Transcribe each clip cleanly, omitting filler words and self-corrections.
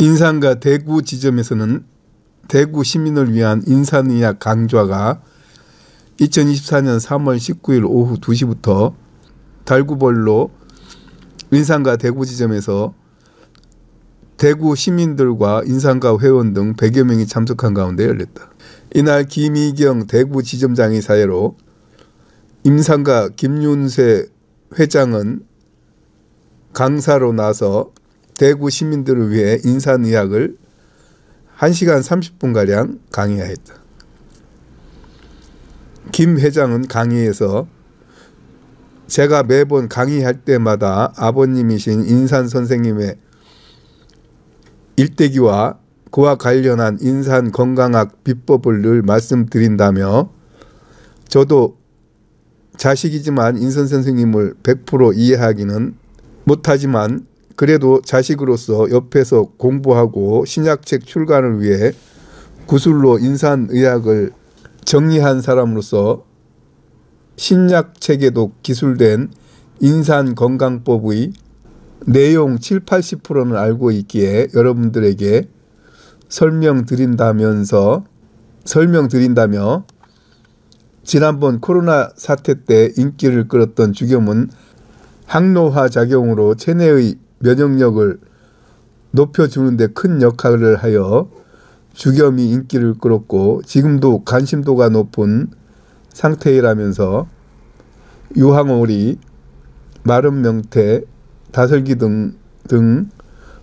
인산과 대구 지점에서는 대구 시민을 위한 인산의학 강좌가 2024년 3월 19일 오후 2시부터 달구벌로 인산과 대구 지점에서 대구 시민들과 인산과 회원 등 100여 명이 참석한 가운데 열렸다. 이날 김희경 대구 지점장의 사회로 임상가 김윤세 회장은 강사로 나서 대구 시민들을 위해 인산의학을 1시간 30분가량 강의하였다. 김 회장은 강의에서 제가 매번 강의할 때마다 아버님이신 인산 선생님의 일대기와 그와 관련한 인산 건강학 비법을 늘 말씀드린다며 저도 자식이지만 인산 선생님을 100% 이해하기는 못하지만 그래도 자식으로서 옆에서 공부하고 신약책 출간을 위해 구술로 인산의학을 정리한 사람으로서 신약책에도 기술된 인산건강법의 내용 70~80%는 알고 있기에 여러분들에게 설명드린다며 지난번 코로나 사태 때 인기를 끌었던 죽염은 항노화 작용으로 체내의 면역력을 높여주는 데 큰 역할을 하여 죽염이 인기를 끌었고 지금도 관심도가 높은 상태이라면서 유황오리, 마른 명태, 다슬기 등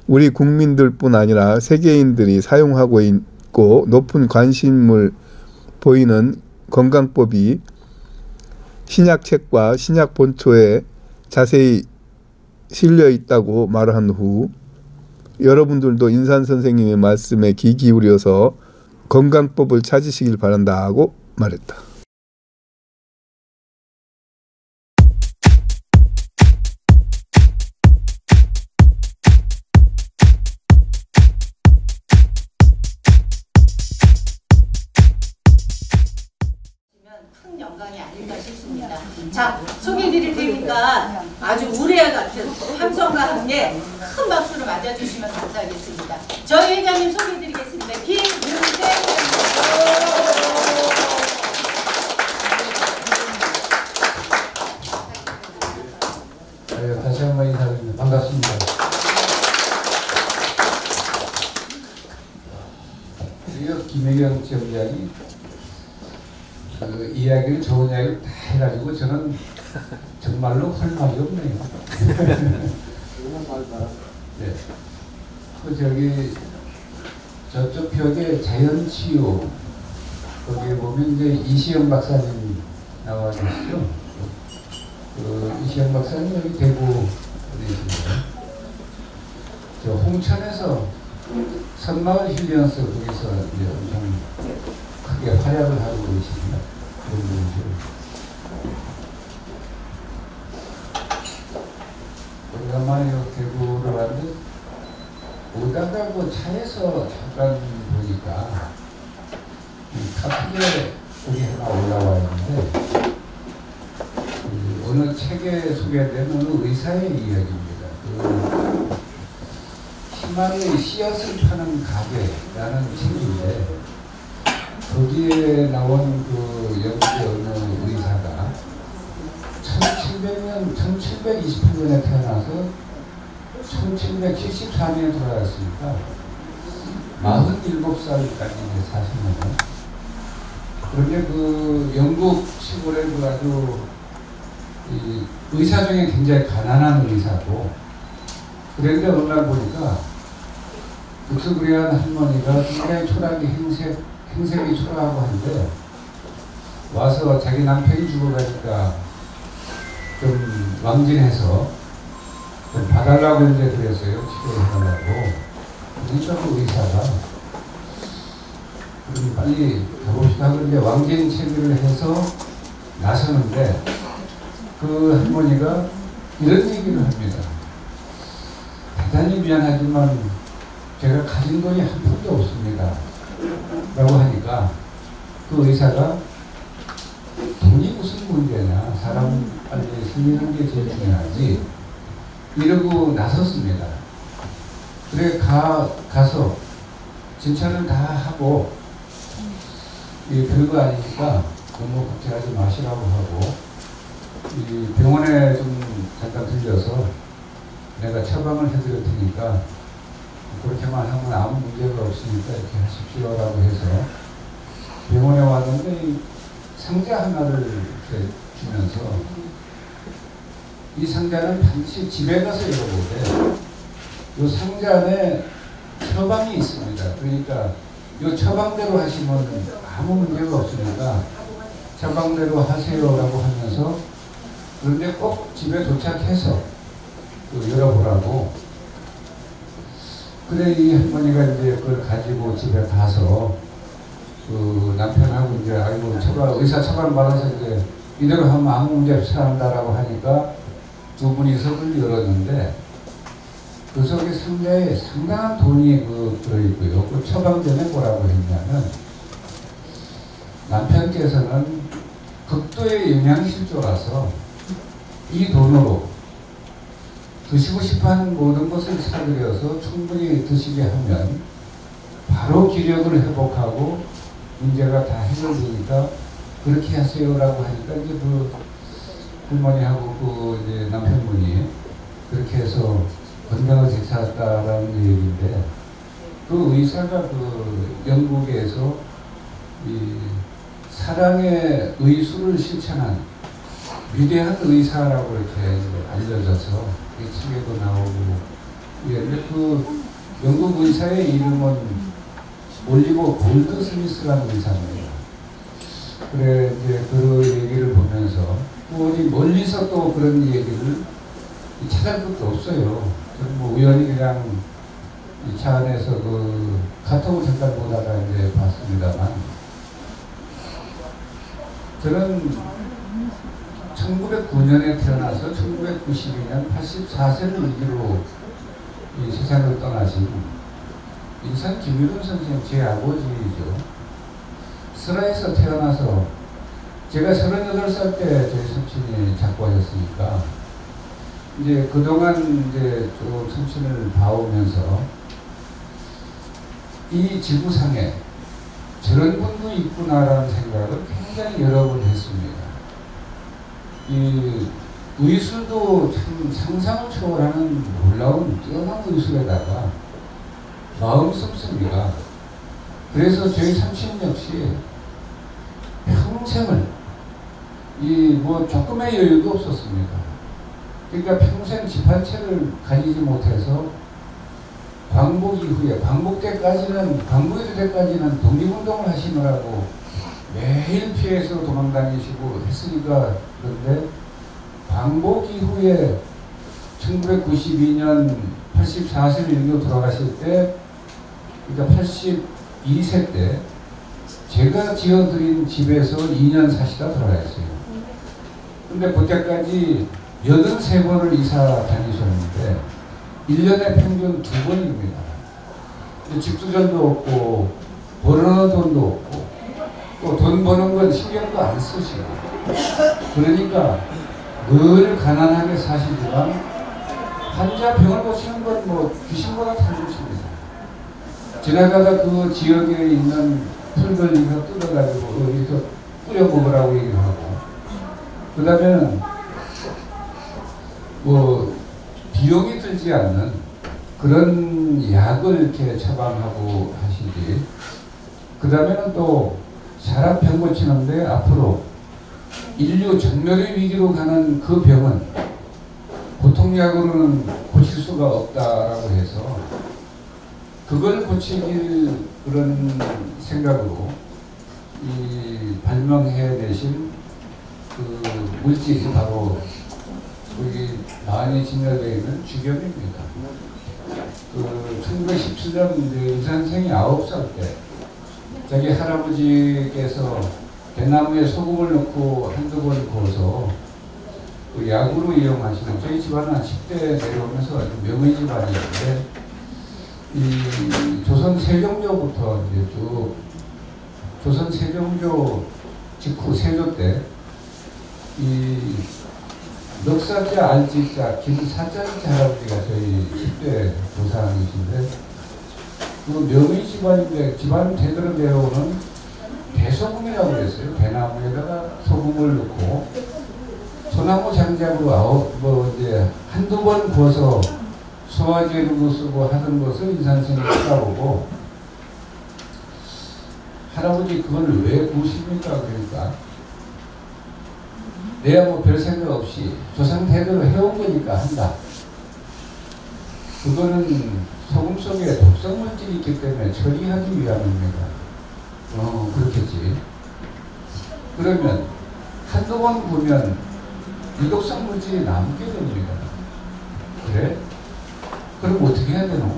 우리 국민들뿐 아니라 세계인들이 사용하고 있고 높은 관심을 보이는 건강법이 신약책과 신약본초에 자세히 실려 있다고 말한 후 여러분들도 인산 선생님의 말씀에 귀 기울여서 건강법을 찾으시길 바란다고 말했다. 큰 영광이 아닐까 싶습니다. 자, 소개해드릴 테니까 아주 우레와 같은 함성과 함께 큰 박수로 맞아주시면 감사하겠습니다. 저희 회장님 소개해드리겠습니다. 김윤세 회장님. 다시 한번 인사드립니다. 반갑습니다. 그리고 김혜경 지점장이 그 이야기를 좋은 이야기를 다 해가지고 저는 정말로 할 말이 없네요. 네. 그 저쪽 벽에 자연치유 거기에 보면 이제 이시영 박사님 나와 계시죠. 그 이시영 박사님 여기 대구 계십니다. 저 홍천에서 선마을 힐리언스 거기서 이제 엄청 크게 활약을 하고 계십니다. 그런 분들. 오랜만에 대구를 왔는데 오다가 그 차에서 잠깐 보니까 카페에 거기 하나 올라와 있는데 어느 책에 소개된 어느 의사의 이야기입니다. 그 희망의 씨앗을 파는 가게라는 책인데 거기에 나온 그 영국의 어느 의사가 1728년에 태어나서 1774년에 돌아갔으니까 47살까지 사시는. 그런데 그 영국 시골에 그 아주 의사 중에 굉장히 가난한 의사고, 그런데 어느 날 보니까 득수부리한 할머니가 굉장히 초라하게 행색이 초라하고 한데 와서 자기 남편이 죽어가니까 좀 왕진해서 좀 봐달라고 이제 그랬어요. 치료해달라고. 그러니까 그 의사가 빨리 가봅시다. 그런데 왕진 체비를 해서 나서는데 그 할머니가 이런 얘기를 합니다. 대단히 미안하지만 제가 가진 돈이 한 푼도 없습니다. 라고 하니까 그 의사가 돈이 무슨 문제냐, 사람 빨리 살리는 게 제일 중요하지, 이러고 나섰습니다. 그래 가서 진찰을 다 하고 이 별거 아니니까 너무 걱정하지 마시라고 하고 이 병원에 좀 잠깐 들려서 내가 처방을 해드릴 테니까 그렇게만 하면 아무 문제가 없으니까 이렇게 하십시오라고 해서 병원에 왔는데 이 상자 하나를 이렇게 주면서 이 상자는 반드시 집에 가서 열어보되 이 상자 안에 처방이 있습니다. 그러니까 이 처방대로 하시면 아무 문제가 없으니까 처방대로 하세요라고 하면서 그런데 꼭 집에 도착해서 열어보라고. 그래 이 할머니가 이제 그걸 가지고 집에 가서 그 남편하고 이제 아이고 의사 처방 받아서 이제 이대로 하면 아무 문제 없이 한다라고 하니까 두 분이서 그걸 열었는데 그 속에 상자에 상당한 돈이 들어있고요. 그 처방전에 뭐라고 했냐면 남편께서는 극도의 영양실조라서 이 돈으로 드시고 싶어하는 모든 것을 사들여서 충분히 드시게 하면 바로 기력을 회복하고 문제가 다 해결되니까 그렇게 하세요라고 하니까 이제 그 할머니하고 이제 남편분이 그렇게 해서 건강을 되찾았다라는 얘기인데 그 의사가 영국에서 이 사랑의 의술을 실천한 위대한 의사라고 이렇게 알려져서 책에도 나오고 근데 그 영국 의사의 이름은 올리버 골드 스미스라는 의사입니다. 그래 이제 그 얘기를 보면서 어디 멀리서 또 그런 얘기를 찾을 것도 없어요. 저는 뭐 우연히 그냥 이 차 안에서 그 카톡을 잠깐 보다가 이제 봤습니다만 저는 1909년에 태어나서 1992년 84세를 위기로 이 세상을 떠나신 인산 김유돈 선생 제 아버지이죠. 설화에서 태어나서 제가 38살 때 저희 삼촌이 작고하셨으니까 이제 그동안 이제 좀 삼촌을 봐오면서 이 지구상에 저런 분도 있구나라는 생각을 굉장히 여러 번 했습니다. 이 의술도 참 상상을 초월하는 놀라운 뛰어난 의술에다가 마음 섭습니다. 그래서 저희 삼촌 역시 평생을 이 뭐 조금의 여유도 없었습니다. 그러니까 평생 집 한 채를 가지지 못해서 광복 이후에 광복이 될 때까지는 독립운동을 하시느라고 매일 피해서 도망다니시고 했으니까 그런데 광복 이후에 1992년 84세를 일로 돌아가실 때 그러니까 82세 때 제가 지어드린 집에서 2년 사시다 돌아가셨어요. 근데 그때까지 83번을 이사 다니셨는데 1년에 평균 2번입니다. 집수전도 없고 버는 돈도 없고 또 돈 버는 건 신경도 안 쓰시고 그러니까 늘 가난하게 사시지만 환자 병을 고치는 건 뭐 귀신보다 잘 고칩니다. 지나가다 그 지역에 있는 풀들 이거 뜯어가지고 여기서 뿌려 먹으라고 얘기를 하고 그 다음에는 뭐 비용이 들지 않는 그런 약을 이렇게 처방하고 하시지. 그 다음에는 또 사람 병 고치는데 앞으로 인류 전멸의 위기로 가는 그 병은 보통약으로는 고칠 수가 없다라고 해서 그걸 고치길 그런 생각으로 이 발명해내신 그 물질이 바로 여기 많이 진열되어 있는 주겸입니다. 그 1917년 이 선생이 9살 때 자기 할아버지께서 대나무에 소금을 넣고 한두 번 구워서 그 약으로 이용하시는 저희 집안은 10대 내려오면서 아주 명의 집안이었는데 이 조선 세종조부터 이제 쭉 조선 세종조 직후 세조 때 이 넉사자 알지자 김사자지 할아버지가 저희 10대 조상이신데 그 명의 집안인데 집안 대대로 내려오는 대소금이라고 그랬어요. 대나무에다가 소금을 넣고 소나무 장작으로 이제 한두 번 구워서 소화제로 쓰고 하던 것을 인산성이 찾아보고 할아버지 그걸 왜 구우십니까? 그러니까 내가 뭐 별 생각 없이 조상 대대로 해온 거니까 한다. 그거는 소금 속에 독성 물질이 있기 때문에 처리하기 위함입니다. 그렇겠지. 그러면 한두 번 구우면 유독성 물질이 남게 됩니다. 그래? 그럼 어떻게 해야 되노?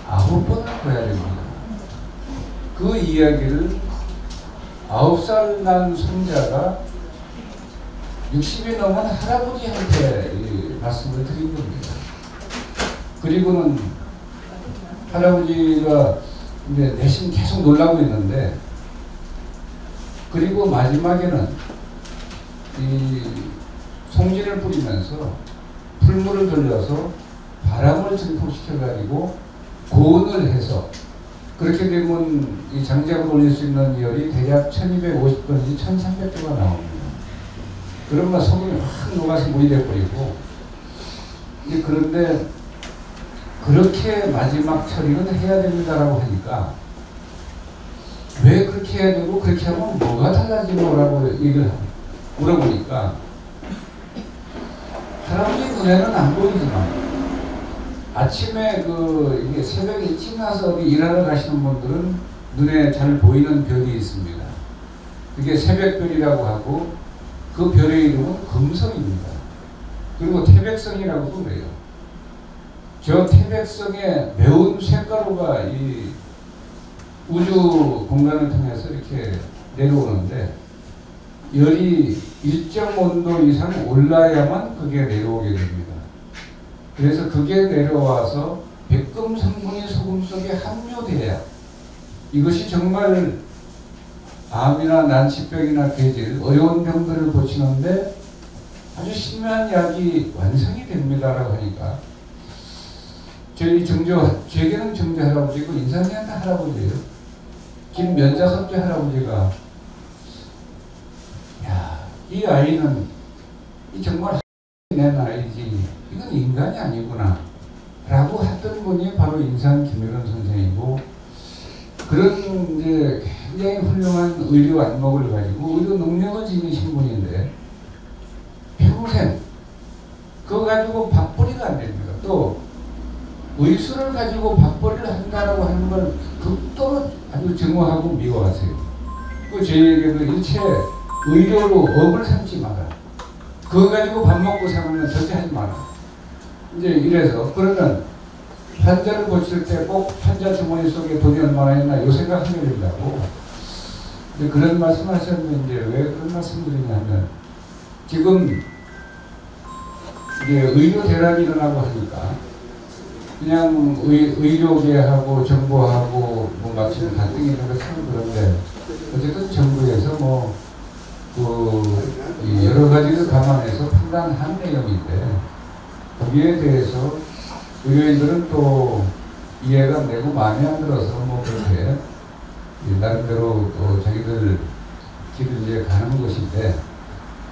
9번을 구워야 됩니다. 그 이야기를 9살 난 손자가 60이 넘은 할아버지한테 말씀을 드린 겁니다. 그리고는 할아버지가 이제 내심 계속 놀라고 있는데, 그리고 마지막에는 이 송진을 뿌리면서 풀물을 돌려서 바람을 증폭시켜가지고 고온을 해서, 그렇게 되면 이 장작을 올릴 수 있는 열이 대략 1250도인지 1300도가 나옵니다. 그러면 소금이 확 녹아서 물이 돼버리고, 그런데 그렇게 마지막 처리는 해야 됩니다라고 하니까, 왜 그렇게 해야 되고 그렇게 하면 뭐가 달라지노라고 얘기를 물어보니까 할아버지 눈에는 안 보이지만 아침에 이게 새벽에 일찍 나서 일하러 가시는 분들은 눈에 잘 보이는 별이 있습니다. 그게 새벽별이라고 하고 그 별의 이름은 금성입니다. 그리고 태백성이라고도 그래요. 저 태백성에 매운 쇳가루가 이 우주 공간을 통해서 이렇게 내려오는데, 열이 일정 온도 이상 올라야만 그게 내려오게 됩니다. 그래서 그게 내려와서 백금 성분이 소금 속에 함유돼야 이것이 정말 암이나 난치병이나 괴질, 어려운 병들을 고치는데 아주 신묘한 약이 완성이 됩니다라고 하니까, 제게는 정조 할아버지고 인산이한테 할아버지예요. 김면자섭제 할아버지가, 야, 이 아이는 정말 내 나이지, 이건 인간이 아니구나 라고 했던 분이 바로 인산 김일원 선생이고, 그런 이제 굉장히 훌륭한 의료 안목을 가지고 의료 능력을 지니신 분인데 평생 그거 가지고 밥벌이가 안 됩니다. 또 의술을 가지고 밥벌이를 한다라고 하는 걸 극도로 아주 증오하고 미워하세요. 그 저에게도 일체 의료로 업을 삼지 마라. 그거 가지고 밥 먹고 사는 절대 하지 마라. 이제 이래서, 그러면 환자를 고칠 때 꼭 환자 주머니 속에 돈이 얼마나 있나 요 생각하게 된다고. 그런 말씀 하셨는데 왜 그런 말씀 드리냐면, 지금 이제 의료 대란이 일어나고 하니까 그냥 의료계하고 정부하고 뭐 마치 갈등이 있는 건 참 그런데, 어쨌든 정부에서 여러 가지를 감안해서 판단한 내용인데, 거기에 대해서 의료인들은 또 이해가 안 되고 마음에 안 들어서 그렇게 나름대로 또 자기들 길을 이제 가는 것인데,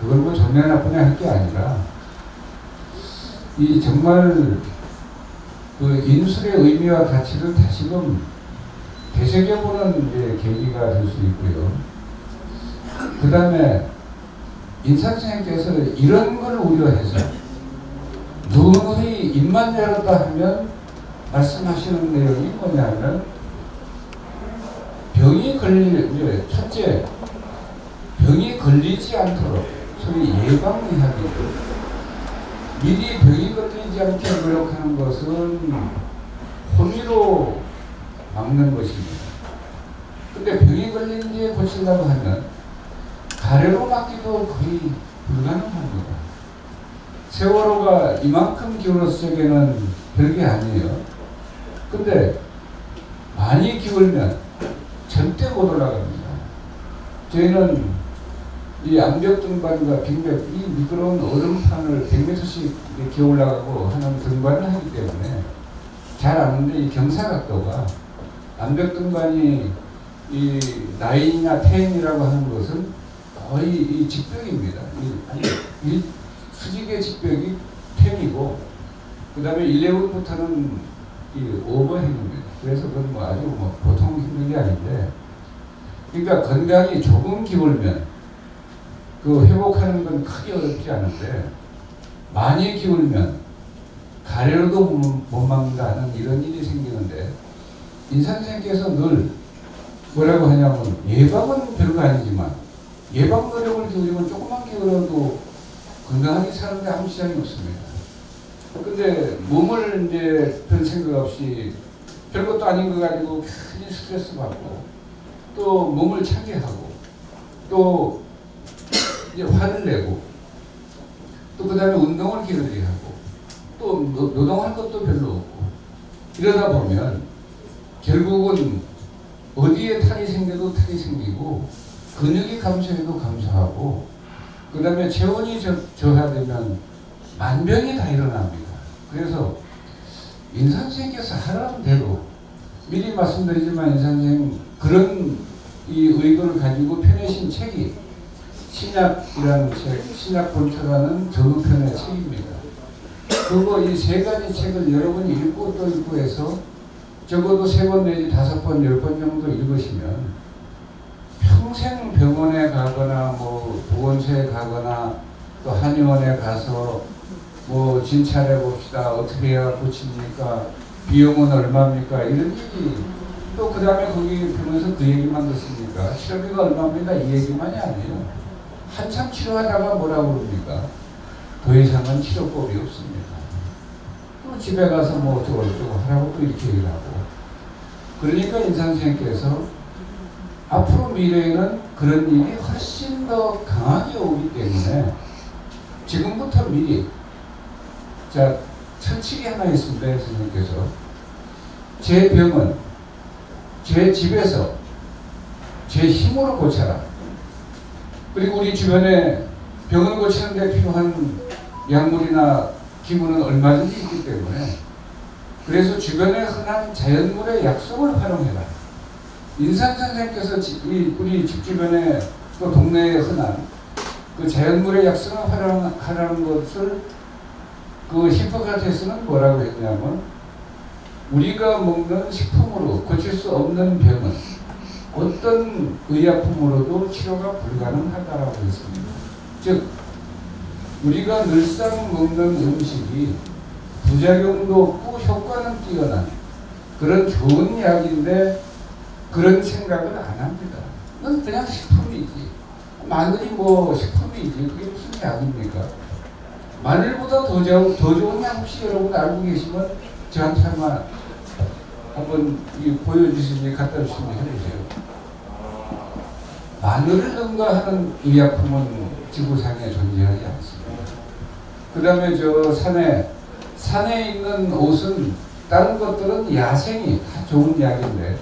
그걸 좋냐 나쁘냐 할 게 아니라 이 정말 그 인술의 의미와 가치를 다시금 되새겨보는 이제 계기가 될 수 있고요. 그 다음에 인산선생님께서 이런 걸 우려해서 누누이 입만 열었다 하면 말씀하시는 내용이 뭐냐면, 첫째, 병이 걸리지 않도록 소위 예방의학이고, 미리 병이 걸리지 않게 노력하는 것은 혼미로 막는 것입니다. 근데 병이 걸린 뒤에 고치려고 하면 가래로 막기도 거의 불가능합니다. 세월호가 이만큼 기울었을 적에는 별게 아니에요. 근데 많이 기울면 절대 못 올라갑니다. 저희는 이 암벽 등반과 빙벽, 이 미끄러운 얼음판을 100m씩 이렇게 올라가고 하는 등반을 하기 때문에 잘 아는데 이 경사각도가 암벽 등반이 이 9이나 10이라고 하는 것은 거의 이 직벽입니다. 이 수직의 직벽이 10이고 그 다음에 11부터는 이 오버핸입니다. 그래서 그건 뭐 아주 뭐 보통 힘든 게 아닌데, 그러니까 건강이 조금 기울면 그 회복하는 건 크게 어렵지 않은데 많이 기울면 가래로도 못 막는다는 이런 일이 생기는데, 인선생께서 늘 뭐라고 하냐면 예방은 별거 아니지만 예방 노력을 기울이면 조금만 기울어도 건강하게 사는데 아무 지장이 없습니다. 근데 몸을 이제 별 생각 없이 별것도 아닌 거 가지고 괜히 스트레스 받고 또 몸을 차게 하고 또 이제 화를 내고 또 그 다음에 운동을 기르게 하고 또 노동할 것도 별로 없고 이러다 보면 결국은 어디에 탈이 생겨도 탈이 생기고 근육이 감소해도 감소하고 그 다음에 체온이 저하되면 만병이 다 일어납니다. 그래서 인선생께서 하라는 대로 미리 말씀드리지만 인선생 그런 이 의도를 가지고 펴내신 책이 신약이라는 책, 신약본초라는 저편의 책입니다. 그거 이 세 가지 책을 여러분이 읽고 또 읽고 해서 적어도 3번 내지 5번, 10번 정도 읽으시면 평생 병원에 가거나 뭐 보건소에 가거나 또 한의원에 가서 뭐 진찰해 봅시다. 어떻게 해야 고칩니까? 비용은 얼마입니까? 이런 얘기. 또 그 다음에 거기 병원에서 그 얘기만 듣습니까? 치료비가 얼마입니다. 이 얘기만이 아니에요. 한참 치료하다가 뭐라고 그럽니까? 더 이상은 치료법이 없습니다. 또 집에 가서 뭐 어쩌고 하라고 또 이렇게 얘기를 하고. 그러니까 인상선생님께서 앞으로 미래에는 그런 일이 훨씬 더 강하게 오기 때문에 지금부터 미리, 자, 철칙이 하나 있습니다. 선생님께서 제 병은 제 집에서 제 힘으로 고쳐라. 그리고 우리 주변에 병을 고치는 데 필요한 약물이나 기구는 얼마든지 있기 때문에 그래서 주변에 흔한 자연물의 약성을 활용해라. 인상선생님께서 우리 집 주변에 또 동네에 흔한 그 자연물의 약성을 활용하라는 것을 그 히포크라테스는 뭐라고 했냐면 우리가 먹는 식품으로 고칠 수 없는 병은 어떤 의약품으로도 치료가 불가능하다라고 했습니다. 즉 우리가 늘상 먹는 음식이 부작용도 없고 효과는 뛰어난 그런 좋은 약인데 그런 생각을 안 합니다. 그건 그냥 식품이지. 마늘이 뭐 식품이지. 그게 무슨 약입니까? 마늘보다 더 좋은 약 혹시 여러분 알고 계시면 저한테 한번 보여주시니 갖다 주시면 해주세요. 마늘을 능가하는 의약품은 지구상에 존재하지 않습니다. 그 다음에 저 산에 있는 옷은 다른 것들은 야생이 다 좋은 약인데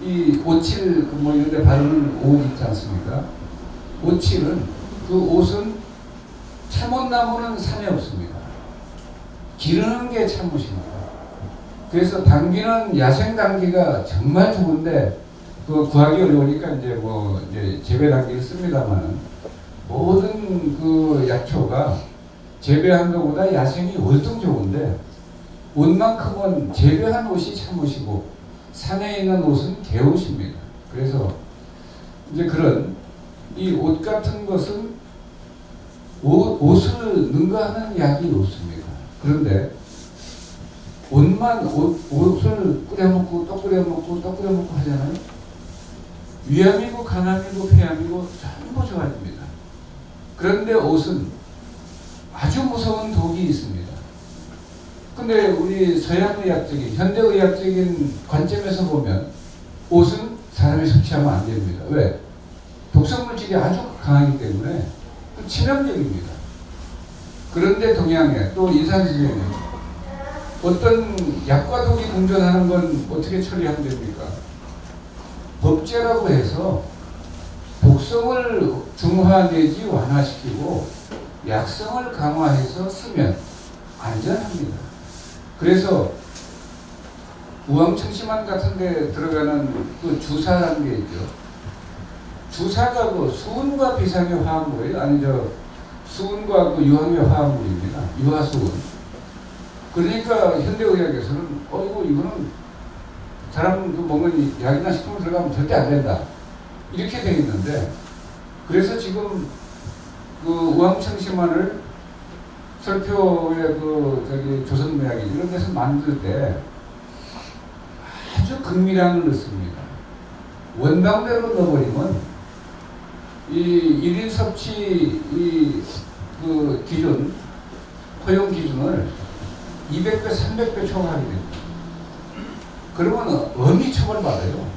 이 오칠 뭐 이런 데 바르는 옷 있지 않습니까? 오칠은 그 옷은 참옷나무는 산에 없습니다. 기르는 게 참옷입니다. 그래서 당귀는 야생 당귀가 정말 좋은데 그 구하기 어려우니까 이제 재배 당귀를 씁니다만 모든 그 약초가 재배한 것보다 야생이 월등 좋은데 옷만큼은 재배한 옷이 참옷이고 산에 있는 옷은 개옷입니다. 그래서 이제 그런 이 옷 같은 것은 옷을 능가하는 약이 없습니다. 그런데 옷을 끓여먹고 또 끓여먹고 또 끓여먹고 하잖아요. 위암이고 간암이고 폐암이고 전부 좋아집니다. 그런데 옷은 아주 무서운 독이 있습니다. 근데 우리 서양의학적인 현대의학적인 관점에서 보면 옷은 사람이 섭취하면 안 됩니다. 왜? 독성물질이 아주 강하기 때문에 치명적입니다. 그런데 동양에 또 인산주의는 어떤 약과 독이 공존하는 건 어떻게 처리하면 됩니까? 법제라고 해서 독성을 중화 내지 완화시키고 약성을 강화해서 쓰면 안전합니다. 그래서 우황청심환 같은 데 들어가는 그 주사라는 게 있죠. 주사가 그 수은과 비상의 화합물이에요. 아니 수은과 그 유황의 화합물입니다. 유화수은. 그러니까 현대의학에서는 이거는 사람 그 먹는 약이나 식품을 들어가면 절대 안 된다. 이렇게 되어 있는데, 그래서 지금 그 우황청심환을 설표의 조선의학이 이런 데서 만들 때 아주 극미량을 넣습니다. 원당대로 넣어버리면 이 1일 섭취 그 기준, 허용 기준을 200배, 300배 초과하게 됩니다. 그러면 엄히 처벌받아요.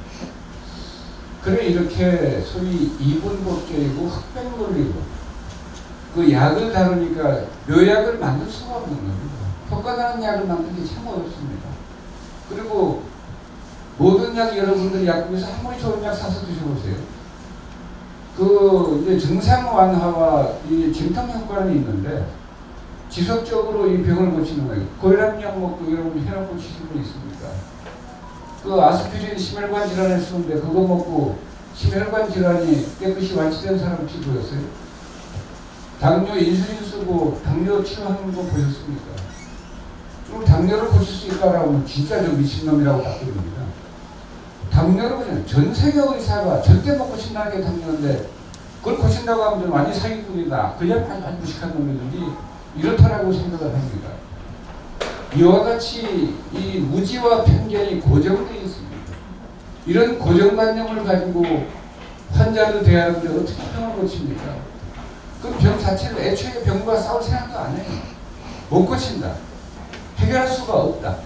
그래 이렇게 소위 이분법적이고 흑백물이고 그 약을 다루니까 묘약을 만들 수가 없는 겁니다. 효과나는 약을 만들기 참 어렵습니다. 그리고 모든 약 여러분들 약국에서 아무리 좋은 약 사서 드셔보세요. 그 이제 증상 완화와 이 진통 효과는 있는데 지속적으로 이 병을 고치는 거예요. 고혈압약 먹고 여러분 혈압 고치신 분 있습니까? 그 아스피린 심혈관 질환에 쓰는데 그거 먹고 심혈관 질환이 깨끗이 완치된 사람 혹시 보였어요? 당뇨 인슐린 쓰고 당뇨 치료하는 거 보셨습니까? 좀 당뇨를 고칠 수 있다라고 하면 진짜 저 미친놈이라고 답드립니다. 당뇨를 그냥 전 세계 의사가 절대 못 고친다는 게 당뇨인데 그걸 고친다고 하면 좀 완전 사기꾼이다. 그냥 아주 무식한 놈이든지 이렇다라고 생각을 합니다. 이와 같이 이 무지와 편견이 고정되어 있습니다. 이런 고정관념을 가지고 환자를 대하는데 어떻게 병을 고칩니까? 그 병 자체를 애초에 병과 싸울 생각도 안 해요. 못 고친다. 해결할 수가 없다.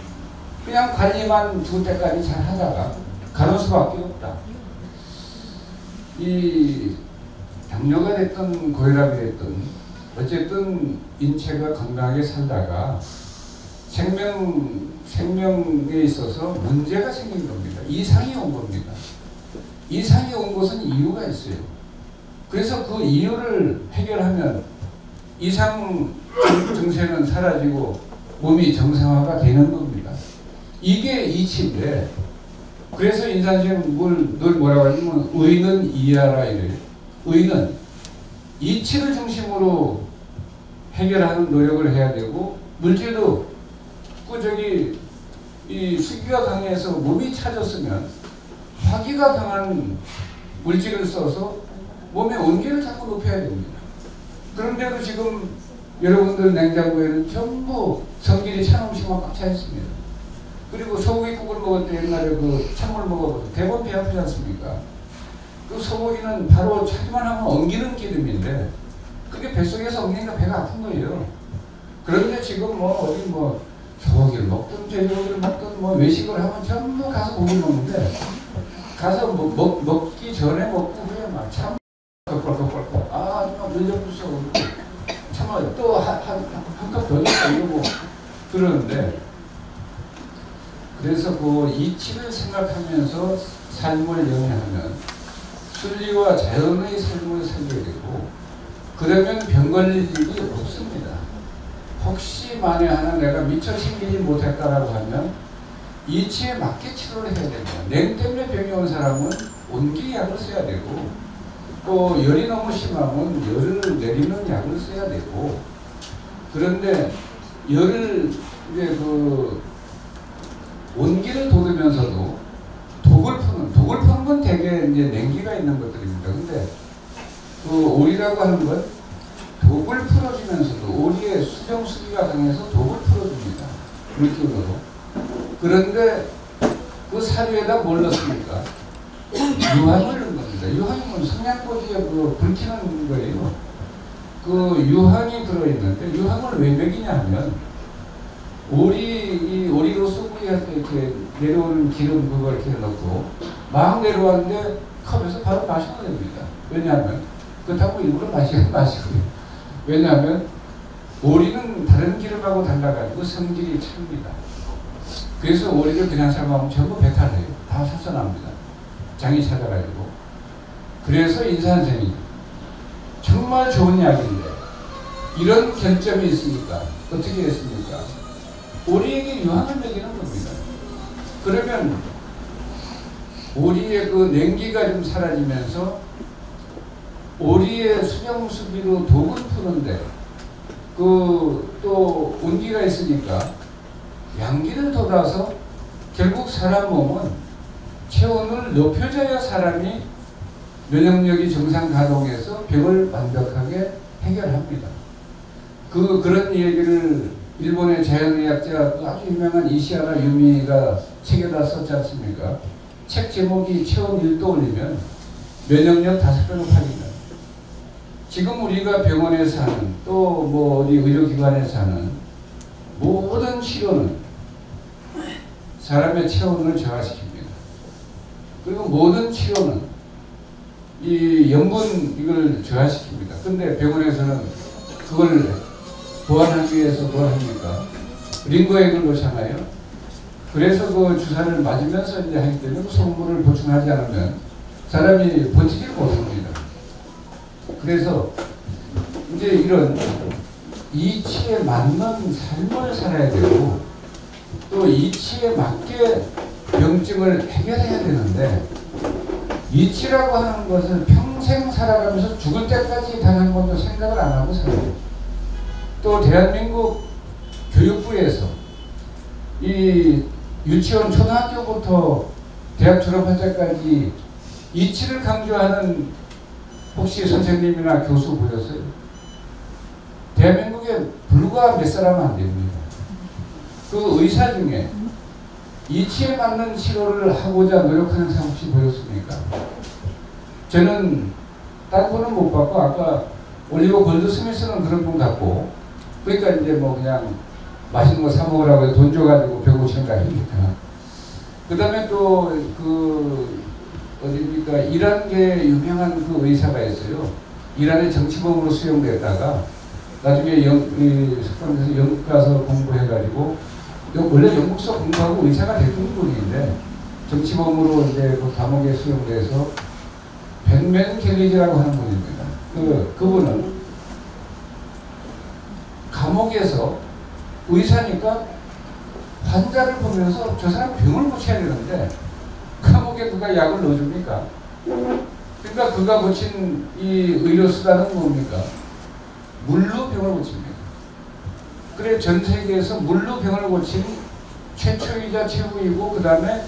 그냥 관리만 죽을 때까지 잘 하다가 가는 수밖에 없다. 이 당뇨가 됐든 고혈압이 됐든 어쨌든 인체가 건강하게 살다가 생명에 있어서 문제가 생긴 겁니다. 이상이 온 겁니다. 이상이 온 것은 이유가 있어요. 그래서 그 이유를 해결하면 이상 증세는 사라지고 몸이 정상화가 되는 겁니다. 이게 이치인데, 그래서 인산주의는 늘 뭐라고 하냐면 의는 이하라 이래요. 의는 이치를 중심으로 해결하는 노력을 해야 되고, 물질도 이 수기가 강해서 몸이 차졌으면 화기가 강한 물질을 써서 몸의 온기를 자꾸 높여야 됩니다. 그런데도 지금 여러분들 냉장고에는 전부 성질이 찬 음식만 꽉 차 있습니다. 그리고 소고기국을 먹을 때 옛날에 그 찬물 먹어보세요. 대부분 배 아프지 않습니까? 그 소고기는 바로 차기만 하면 엉기는 기름인데 그게 뱃속에서 엉기니까 배가 아픈 거예요. 그런데 지금 어디 소고기를 먹든 돼지고기를 먹든 외식을 하면 전부 가서 고기 먹는데 가서 먹기 전에 먹고 후에 막 참 꼴꼴꼴꼴 정말 늘려부숴 참아 또 한컵 더 넣고 이러고 그러는데, 그래서 그 이치를 생각하면서 삶을 영위하면 순리와 자연의 삶을 살게 되고, 그러면 병 걸릴 일이 없습니다. 혹시 만에 하나 내가 미처 챙기지 못했다라고 하면 이치에 맞게 치료를 해야 됩니다. 냉 때문에 병이 온 사람은 온기약을 써야 되고, 또 열이 너무 심하면 열을 내리는 약을 써야 되고, 그런데 열을 이제 온기를 돋으면서도 독을 푸는 건 대개 이제 냉기가 있는 것들입니다. 근데 오리라고 하는 건 독을 풀어주면서도 오리의 수정수기가 강해서 독을 풀어줍니다. 물기운으로. 그런데 그 사료에다 뭘 넣습니까? 유황을 넣는 겁니다. 유황은 성냥꽂이에 불키는 거예요. 그 유황이 들어있는데 유황을 왜 먹이냐 하면 오리로 소고기할 때 이렇게 내려오는 기름 그걸 이렇게 넣고 막 내려왔는데 컵에서 바로 마시면 됩니다. 왜냐하면 그렇다고 일부러 마시고요. 왜냐하면 오리는 다른 기름하고 달라가지고 성질이 찹니다. 그래서 오리를 그냥 삶아보면 전부 배탈해요. 다 섭선합니다. 장이 찾아가지고. 그래서 인산생이 정말 좋은 약인데 이런 결점이 있으니까 어떻게 했습니까? 오리에게 유황을 먹이는 겁니다. 그러면 오리의 그 냉기가 좀 사라지면서 오리의 수정수비로 독을 푸는데 또 온기가 있으니까 양기를 돋아서 결국 사람 몸은 체온을 높여줘야 사람이 면역력이 정상 가동해서 병을 완벽하게 해결합니다. 그런 얘기를 일본의 자연의학자 아주 유명한 이시하라 유미가 책에다 썼지 않습니까? 책 제목이 체온 1도 올리면 면역력 5배로 팔린다. 지금 우리가 병원에서 하는 또 뭐 어디 의료기관에서 하는 모든 치료는 사람의 체온을 저하시킵니다. 그리고 모든 치료는 이 염분 이걸 저하시킵니다. 근데 병원에서는 그걸 보완하기 위해서 뭘 합니까? 링거액을 놓잖아요. 그래서 그 주사를 맞으면서 이제 하기 때문에 성분을 보충하지 않으면 사람이 버티지 못합니다. 그래서 이제 이런 이치에 맞는 삶을 살아야 되고 또 이치에 맞게 병증을 해결해야 되는데 이치라고 하는 것을 평생 살아가면서 죽을 때까지 단 한 번도 생각을 안 하고 살아요. 또 대한민국 교육부에서 이 유치원 초등학교부터 대학 졸업할 때까지 이치를 강조하는 혹시 선생님이나 교수 보셨어요? 대한민국에 불과 몇 사람은 안 됩니다. 그 의사 중에 이치에 맞는 치료를 하고자 노력하는 사람 혹시 보였습니까? 저는 딴 분은 못 봤고 아까 올리버 골드 스미스는 그런 분 같고 그러니까 이제 뭐 그냥 맛있는 거 사 먹으라고 해서 돈 줘가지고 병 고치는 거 아닙니까? 그 다음에 또 어디입니까? 이란계 유명한 그 의사가 있어요. 이란의 정치범으로 수용됐다가 나중에 석방돼서 영국 가서 공부해가지고 원래 영국서 공부하고 의사가 됐던 분인데 정치범으로 이제 그 감옥에 수용돼서 벤맨 켈리지라고 하는 분입니다. 그분은 감옥에서 의사니까 환자를 보면서 저 사람 병을 고쳐야 되는데 감옥에 누가 약을 넣어줍니까? 그러니까 그가 고친 이 의료수단은 뭡니까? 물로 병을 고칩니다. 그래 전 세계에서 물로 병을 고친 최초이자 최후이고 그 다음에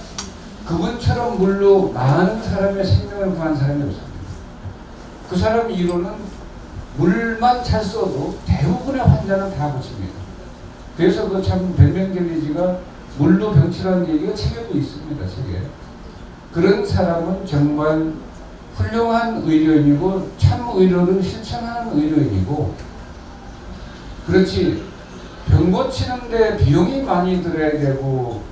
그분처럼 물로 많은 사람의 생명을 구한 사람이 없습니다. 그 사람 이론은 물만 잘 써도 대부분의 환자는 다 고칩니다. 그래서 그 참 벤맨겔리지가 물로 병치라는 얘기가 책에도 있습니다. 책에. 그런 사람은 정말 훌륭한 의료인이고 참 의료를 실천하는 의료인이고 그렇지 병 고치는데 비용이 많이 들어야 되고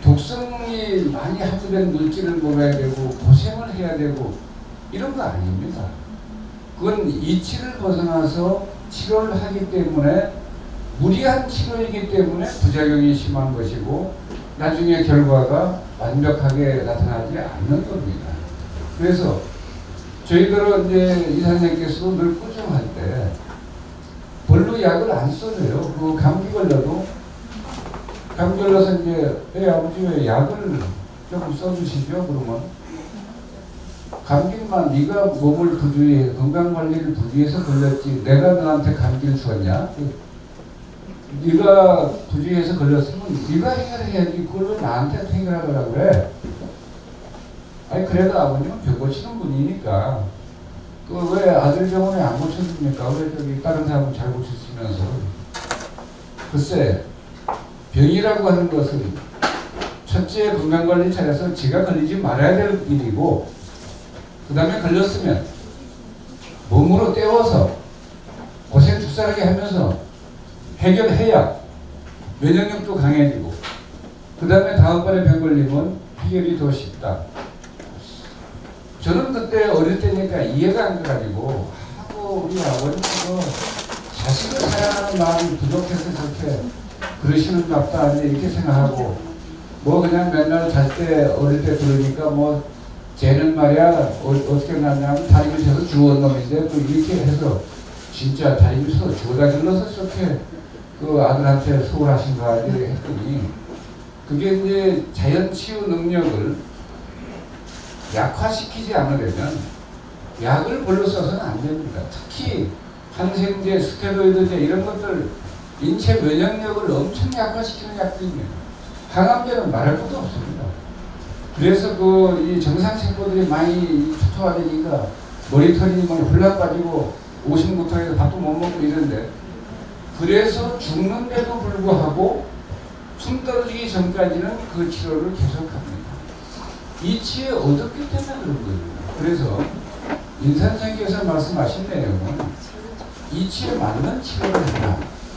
독성이 많이 함유된 물질을 먹어야 되고 고생을 해야 되고 이런 거 아닙니다. 그건 이치를 벗어나서 치료를 하기 때문에 무리한 치료이기 때문에 부작용이 심한 것이고 나중에 결과가 완벽하게 나타나지 않는 겁니다. 그래서 저희들은 이제 이 선생님께서도 늘 꾸중할 때 별로 약을 안 써줘요. 그 감기 걸려도 감기 걸려서 이제 아버지 왜 약을 좀 써주시죠? 그러면 감기만 네가 몸을 부주의해 건강관리를 부주의해서 걸렸지 내가 너한테 감기를 줬냐? 네가 부주의해서 걸렸으면 네가 해결해야지 그걸 왜 나한테 해결하더라고 그래? 아니 그래도 아버님은 병 고치는 분이니까 그 왜 아들 병원에 안 고쳐줍니까? 왜 저기 다른 사람은 잘 고치시면서 글쎄 병이라고 하는 것은 첫째 건강관리 차에서 지가 걸리지 말아야 될 일이고 그 다음에 걸렸으면 몸으로 때워서 고생 죽살하게 하면서 해결해야 면역력도 강해지고 그 다음에 다음번에 병 걸리면 해결이 더 쉽다. 저는 그때 어릴 때니까 이해가 안 가가지고 우리 아버지도 자식을 사랑하는 마음이 부족해서 그렇게 그러시는갑다 이렇게 생각하고 뭐 그냥 맨날 잘 때 어릴 때 들으니까 뭐 쟤는 말이야 어떻게 났냐면 다리를 쳐서 죽은 놈인데 또 이렇게 해서 진짜 다리를 쳐서 죽어다 질러서 저렇게 그 아들한테 소홀하신가 이렇게 했더니 그게 이제 자연 치유 능력을 약화시키지 않으려면 약을 별로 써서는 안 됩니다. 특히 항생제, 스테로이드제 이런 것들 인체 면역력을 엄청 약화시키는 약들입니다. 항암제는 말할 것도 없습니다. 그래서 이 정상세포들이 많이 초토화되니까 머리털이 막 홀라 빠지고 오심부터 해서 밥도 못 먹고 이런데 그래서 죽는데도 불구하고 숨 떨어지기 전까지는 그 치료를 계속합니다. 이치에 얻었기 때문에 그런 겁니다. 그래서 인산생계에서 말씀하신 내용은 이치에 맞는 치료를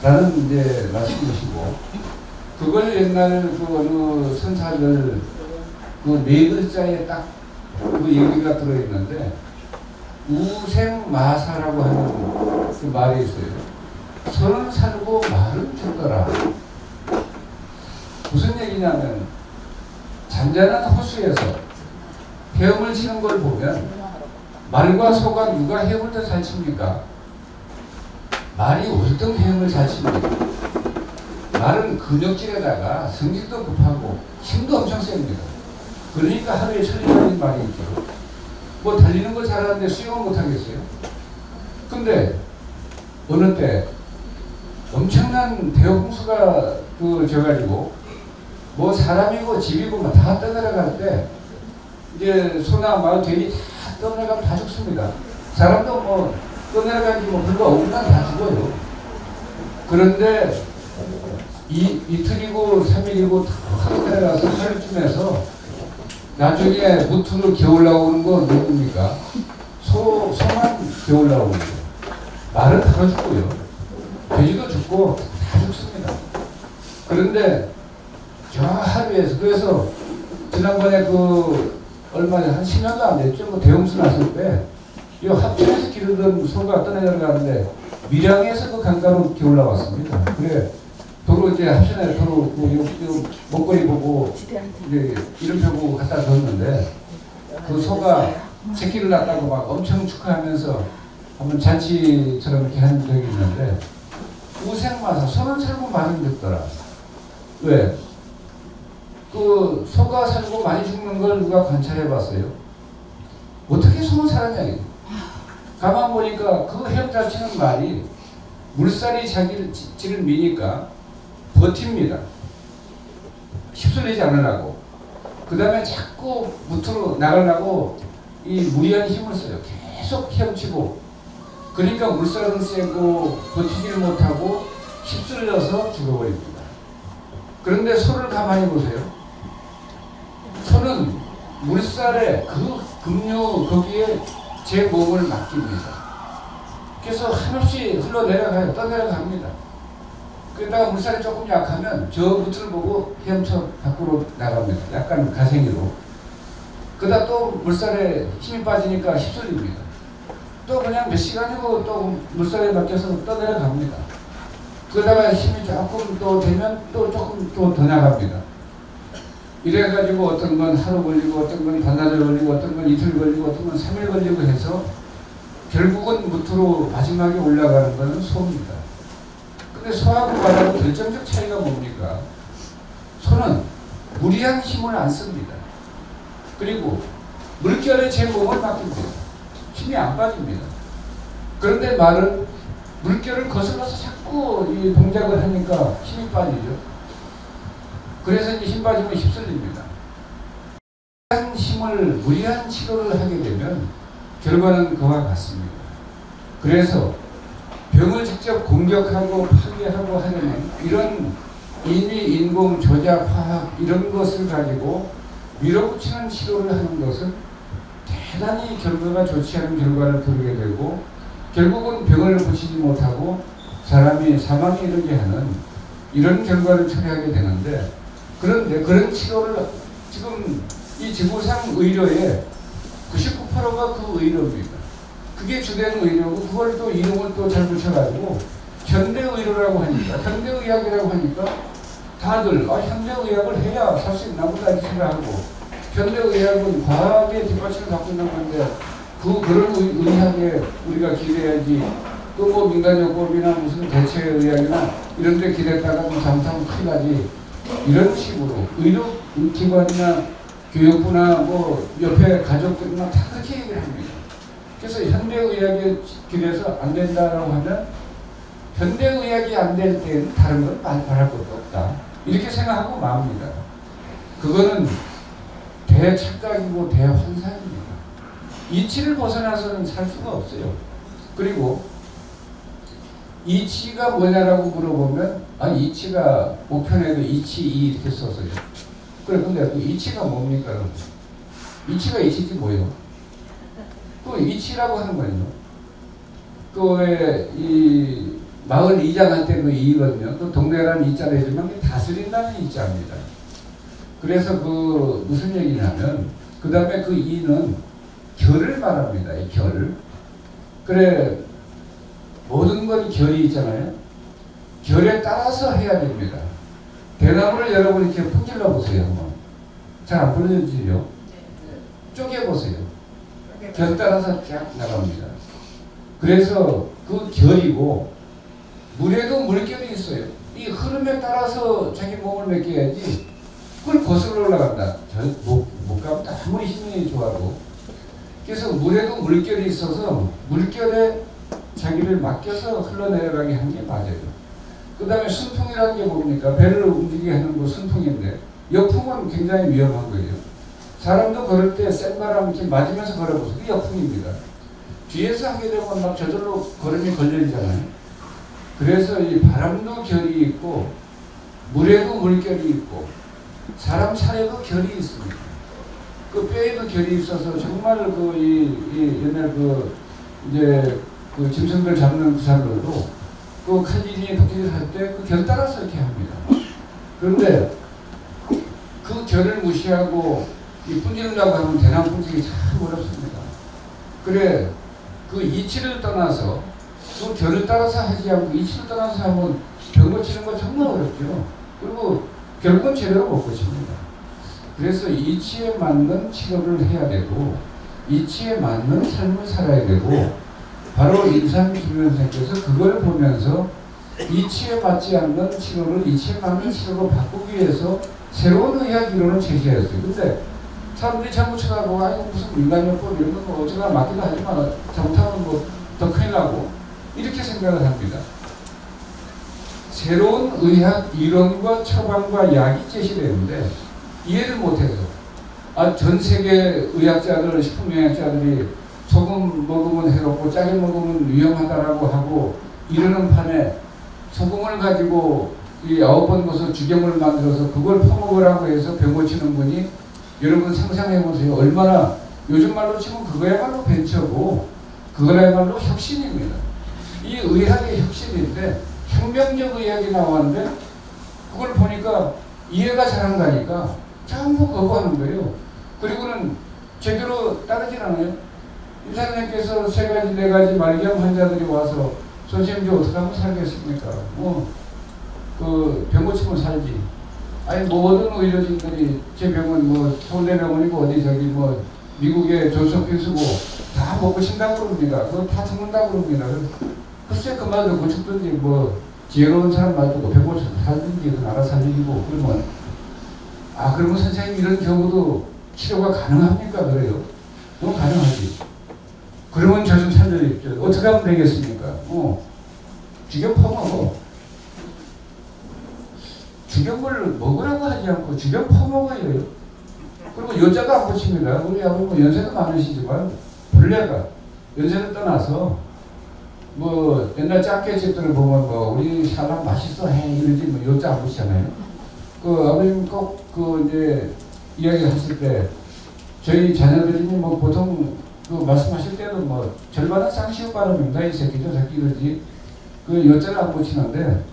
한다라는 이제 말씀이시고 그걸 옛날 그 어느 선사들 그 네 글자에 딱 그 얘기가 들어있는데 우생마사라고 하는 그 말이 있어요. 선은 살고 말은 죽더라. 무슨 얘기냐면 잔잔한 호수에서 헤엄을 치는 걸 보면 말과 소가 누가 헤엄을 더 잘 칩니까? 말이 어떤 헤엄을 잘 칩니까? 말은 근육질에다가 성질도 급하고 힘도 엄청 셉니다. 그러니까 하루에 1000리라는 말이 있죠. 뭐 달리는 거 잘하는데 수영은 못하겠어요? 근데 어느 때 엄청난 대홍수가 져가지고 뭐 사람이고 집이고 다 떠내려갈 때 이제 소나 말 돼지 다 떠내려가면 다 죽습니다. 사람도 뭐 떠내려가지 뭐 불과 5분간 다 죽어요. 그런데 이틀이고 3일이고 다 떠내려가서 하루쯤에서 나중에 무트로 기어 올라오는 건 누굽니까? 소만 기어 올라오는 거예요. 말은 다 죽고요. 돼지도 죽고 다 죽습니다. 그런데 저 하루에서 그래서 지난번에 얼마 전에 한 10년도 안 됐죠. 뭐 대홍수 났을 때 이 합천에서 기르던 소가 떠내려가는데 밀양에서 그 강가로 기어 올라왔습니다. 그래 도로 이제 합천에 도로 목걸이 보고 이제 이름표 보고 갖다 줬는데 그 소가 새끼를 낳았다고 막 엄청 축하하면서 한번 잔치처럼 이렇게 한 적이 있는데 우생마사 소는 살고 말은 죽더라. 왜? 그 소가 살고 많이 죽는 걸 누가 관찰해 봤어요? 어떻게 소는 살았냐? 가만 보니까 그 헤엄잘 치는 말이 물살이 자기를 미니까 버팁니다. 휩쓸리지 않으려고. 그 다음에 자꾸 무트로 나가려고 이 무리한 힘을 써요. 계속 헤엄치고. 그러니까 물살은 세고 버티지를 못하고 휩쓸려서 죽어버립니다. 그런데 소를 가만히 보세요. 소는 물살에 그 급류 거기에 제 몸을 맡깁니다. 그래서 한없이 흘러내려가요. 떠내려갑니다. 그러다가 물살이 조금 약하면 저 무트를 보고 헤엄쳐 밖으로 나갑니다. 약간 가생이로. 그러다 또 물살에 힘이 빠지니까 휩쓸립니다. 또 그냥 몇 시간이고 또 물살에 맡겨서 떠내려갑니다. 그러다가 힘이 조금 또 되면 또 조금 또 더 나갑니다. 이래가지고 어떤 건 하루 걸리고 어떤 건 반나절 걸리고 어떤 건 이틀 걸리고 어떤 건 3일 걸리고 해서 결국은 무트로 마지막에 올라가는 것은 소입니다. 근데 소하고 말하고 결정적 차이가 뭡니까? 소는 무리한 힘을 안 씁니다. 그리고 물결에 제 몸을 맡깁니다. 힘이 안 빠집니다. 그런데 말은 물결을 거슬러서 자꾸 이 동작을 하니까 힘이 빠지죠. 그래서 이제 힘 빠지면 휩쓸립니다. 무리한 힘을, 무리한 치료를 하게 되면 결과는 그와 같습니다. 그래서 병을 직접 공격하고 파괴하고 하려면 이런 인위, 인공, 조작, 화학 이런 것을 가지고 밀어붙이는 치료를 하는 것은 대단히 결과가 좋지 않은 결과를 부르게 되고 결국은 병을 고치지 못하고 사람이 사망에 이르게 하는 이런 결과를 초래하게 되는데 그런데 그런 치료를 지금 이 지구상 의료의 99%가 그 의료입니다. 그게 주된 의료고 그걸 또 이름을 또 잘 붙여가지고 현대의료라고 하니까 현대의학이라고 하니까 다들 현대의학을 해야 살 수 있나 보다 이렇게 생각하고 현대의학은 과학의 뒷받침을 갖고 있는 건데 그런 의학에 우리가 기대해야지. 또 뭐 민간요법이나 무슨 대체의학이나 이런 데 기대다가 뭐 잘못하면 큰일 나지. 이런 식으로 의료기관이나 교육부나 뭐 옆에 가족들이나 다 그렇게 얘기를 합니다. 그래서 현대의학에 기대서 안 된다라고 하면 현대의학이 안 될 때는 다른 건 바랄 것도 없다. 이렇게 생각하고 맙니다. 그거는 대착각이고 대환상입니다. 이치를 벗어나서는 살 수가 없어요. 그리고 이치가 뭐냐라고 물어보면 이치가 우편에도 이치 이렇게 써서요. 그래 근데 그 이치가 뭡니까? 이치가 이치지 뭐예요? 또 이치라고 하는 거예요. 그 왜 이 마을 이장할 때 그 이거든요. 그 동네라는 이자를 해주면 다스린다는 이자입니다. 그래서 그 무슨 얘기냐면 그 다음에 그 이는 결을 말합니다. 이 결을. 그래 모든 건 결이 있잖아요. 결에 따라서 해야 됩니다. 대나무를 여러분 이렇게 분질러 보세요. 한번. 잘 안 분질러지죠? 쪼개보세요. 결 따라서 쫙 나갑니다. 그래서 그 결이고 물에도 물결이 있어요. 이 흐름에 따라서 자기 몸을 맡겨야지 그걸 거슬러 올라간다. 못 가면 아무리 힘이 좋아도. 그래서 물에도 물결이 있어서 물결에 자기를 맡겨서 흘러내려가게 하는 게 맞아요. 그 다음에 순풍이라는 게 뭡니까? 배를 움직이게 하는 거 순풍인데 역풍은 굉장히 위험한 거예요. 사람도 걸을 때 센 바람 이렇게 맞으면서 걸어보세요. 그게 역풍입니다. 뒤에서 하게 되면 막 저절로 걸음이 걸려지잖아요. 그래서 이 바람도 결이 있고 물에도 물결이 있고 사람 살에도 결이 있습니다. 그 뼈에도 결이 있어서 정말 옛날 이제 그 짐승들 잡는 그 사람들도 그 칼질이 독질을 할 때 그 결 따라서 이렇게 합니다. 그런데 그 결을 무시하고 이 분질려고 하면 대나무 분질이 참 어렵습니다. 그래 그 이치를 떠나서 그 결을 따라서 하지 않고 이치를 떠나서 하면 병 고치는 거 정말 어렵죠. 그리고 결국은 제대로 못 고칩니다. 그래서 이치에 맞는 치료를 해야 되고 이치에 맞는 삶을 살아야 되고 바로 임상주변생께서 그걸 보면서 이치에 맞지 않는 치료를 이치에 맞는 치료로 바꾸기 위해서 새로운 의학 이론을 제시했어요. 근데 사람들이 잘못 쳐다보고 이거 무슨 민간요법 이런 건 뭐 어쩌나 맞기도 하지만 잘못하면 뭐 더 큰일 나고 이렇게 생각을 합니다. 새로운 의학 이론과 처방과 약이 제시되는데 이해를 못해서 전 세계 의학자들, 식품영양자들이 소금 먹으면 해롭고 짜게 먹으면 위험하다라고 하고 이러는 판에 소금을 가지고 이 9번 것을 주경을 만들어서 그걸 퍼먹으라고 해서 병 고치는 분이 여러분 상상해 보세요. 얼마나 요즘 말로 치면 그거야말로 벤처고 그거야말로 혁신입니다. 이 의학의 혁신인데 혁명적 의학이 나왔는데 그걸 보니까 이해가 잘 안 가니까 전부 거부하는 거예요. 그리고는 제대로 따르질 않아요. 임상님께서 3가지, 4가지 말기암 환자들이 와서 선생님 저 어떻게 하면 살겠습니까? 병 고치면 살지. 아니 모든 의료진들이 제 병은 뭐 서울대병원이고 어디 미국의 존스홉킨스고 다 먹고 신다고 그럽니다. 그거 다 죽는다고 그럽니다. 글쎄 그 말도 고쳤든지 뭐 지혜로운 사람 말도 병 고쳐서 살든지 그 나라 살리고 그러면 그러면 선생님 이런 경우도 치료가 가능합니까? 그래요. 그럼 가능하지. 그러면 저 좀 살려주십시오. 어떻게 하면 되겠습니까? 주경 퍼먹어. 주경을 먹으라고 하지 않고 주경 퍼먹어요. 그리고 여자도 안 고칩니다. 우리 아버지 뭐 연세도 많으시지만 본래가 연세를 떠나서 뭐 옛날 짝깨 집들을 보면 뭐 우리 사람 맛있어 해 이러지 뭐 여자 안 고치잖아요. 그 아버님 꼭 이제 이야기 하실 때 저희 자녀들이 뭐 보통 그 말씀하실 때도 뭐 절반은 쌍시옷 발음입니다. 이 새끼죠, 새끼 이러지. 그 여자를 안 고치는데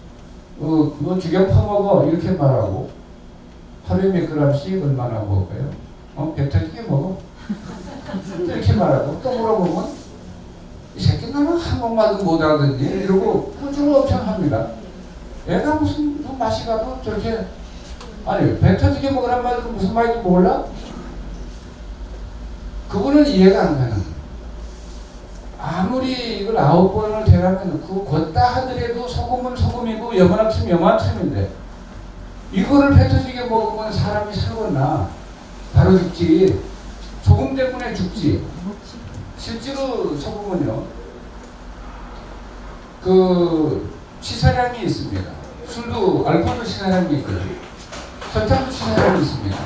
뭐 주경 퍼먹어 이렇게 말하고 하루에 몇 그램씩 얼마나 먹을까요? 배 터지게 먹어. 이렇게 말하고 또 물어보면 이 새끼 나는 한국말도 못하든지 이러고 꾸준히 엄청 합니다. 애가 무슨 맛이 가도 저렇게 배 터지게 먹으란 말도 무슨 말인지 몰라? 그분은 이해가 안 가는 거예요. 아무리 이걸 9번을 대라면 그 걷다 하더라도 소금은 소금이고 염화나트륨 염화나트륨인데 이거를 배 터지게 먹으면 사람이 살겠나? 바로 죽지. 소금 때문에 죽지. 실제로 소금은요, 그 치사량이 있습니다. 술도 알코올도 치사량이 있거든요. 설탕도 치사량이 있습니다.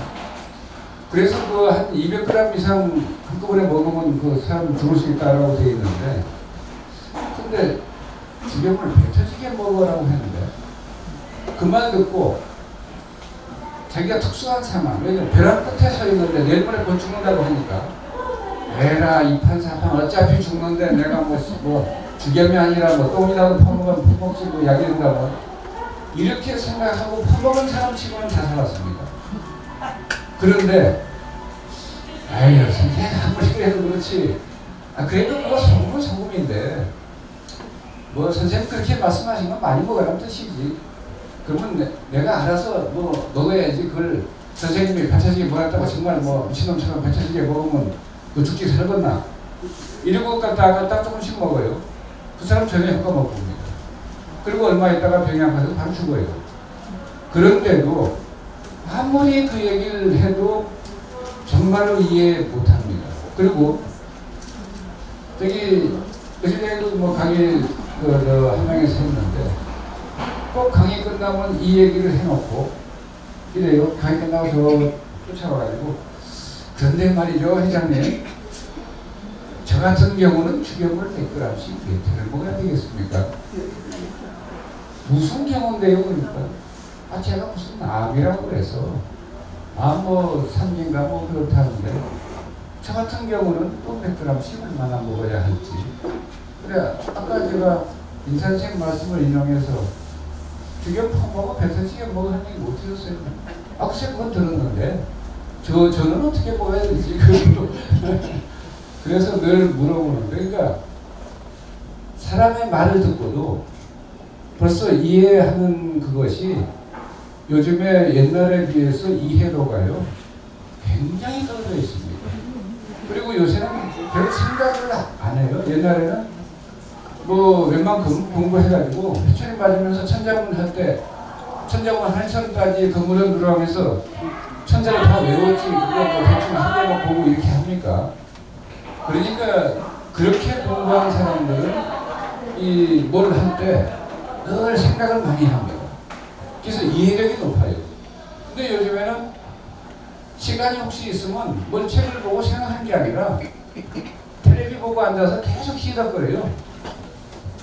그래서 그 한 200g 이상 한꺼번에 먹으면 그 사람 죽을 수 있다라고 되어 있는데, 근데 주경을 배 터지게 먹으라고 했는데 그 말 듣고 자기가 특수한 상황, 왜냐면 벼랑 끝에 서 있는데 내일 모레 곧 죽는다고 하니까 에라 이판사판 어차피 죽는데 내가 뭐 주겸이 아니라 뭐 똥이라도 퍼먹으면 퍼먹지 뭐 약이 된다고 이렇게 생각하고 퍼먹은 사람 치고는 다 살았습니다. 그런데 아유 선생님 아무리 그래도 그렇지, 그래도 뭐 소금은 소금인데 뭐 선생님 그렇게 말씀하신 건 많이 먹으라는 뜻이지. 그러면 내가 알아서 뭐 먹어야지. 그걸 선생님이 배쳐지게 먹었다고 정말 뭐 미친놈처럼 배쳐지게 먹으면 그 죽지 살겠나? 이러고 갖다가 조금씩 먹어요. 그 사람 전혀 효과 못 봅니다. 그리고 얼마 있다가 병이 아파서 바로 죽어요. 그런데도 아무리 그 얘기를 해도 정말로 이해 못합니다. 그리고 저기 어제도 뭐 강의 한 명에서 했는데 꼭 강의 끝나면 이 얘기를 해놓고 이래요. 강의 끝나고 저 쫓아와가지고 그런데 말이죠 회장님, 저 같은 경우는 주경을 100g씩 몇 회를 먹어야 되겠습니까? 무슨 경우인데요? 그러니까 제가 무슨 암이라고 그래서 뭐 3인가 뭐 그렇다는데 저 같은 경우는 또 100g씩 얼마나 먹어야 할지. 그래 아까 제가 인사생 말씀을 인용해서 주경 퍼먹어 배 터지게 먹으는 얘기 못 들었어요. 글쎄 그건 들었는데 저는 어떻게 먹어야 되지? 그래서 늘 물어보는데, 그러니까 사람의 말을 듣고도 벌써 이해하는 그것이 요즘에 옛날에 비해서 이해도가요 굉장히 떨어져 있습니다. 그리고 요새는 별 생각을 안 해요. 옛날에는 뭐 웬만큼 공부해가지고 회초리 맞으면서 천자문 할 때 천자문 한천까지 그 무릎 누락해서 천자를 다 외웠지. 그거 뭐 대충 한 대만 보고 이렇게 합니까? 그러니까 그렇게 공부한 사람들은 이 뭘 할 때 늘 생각을 많이 합니다. 그래서 이해력이 높아요. 근데 요즘에는 시간이 혹시 있으면 뭘 책을 보고 생각하는 게 아니라 텔레비 보고 앉아서 계속 희덕거려요.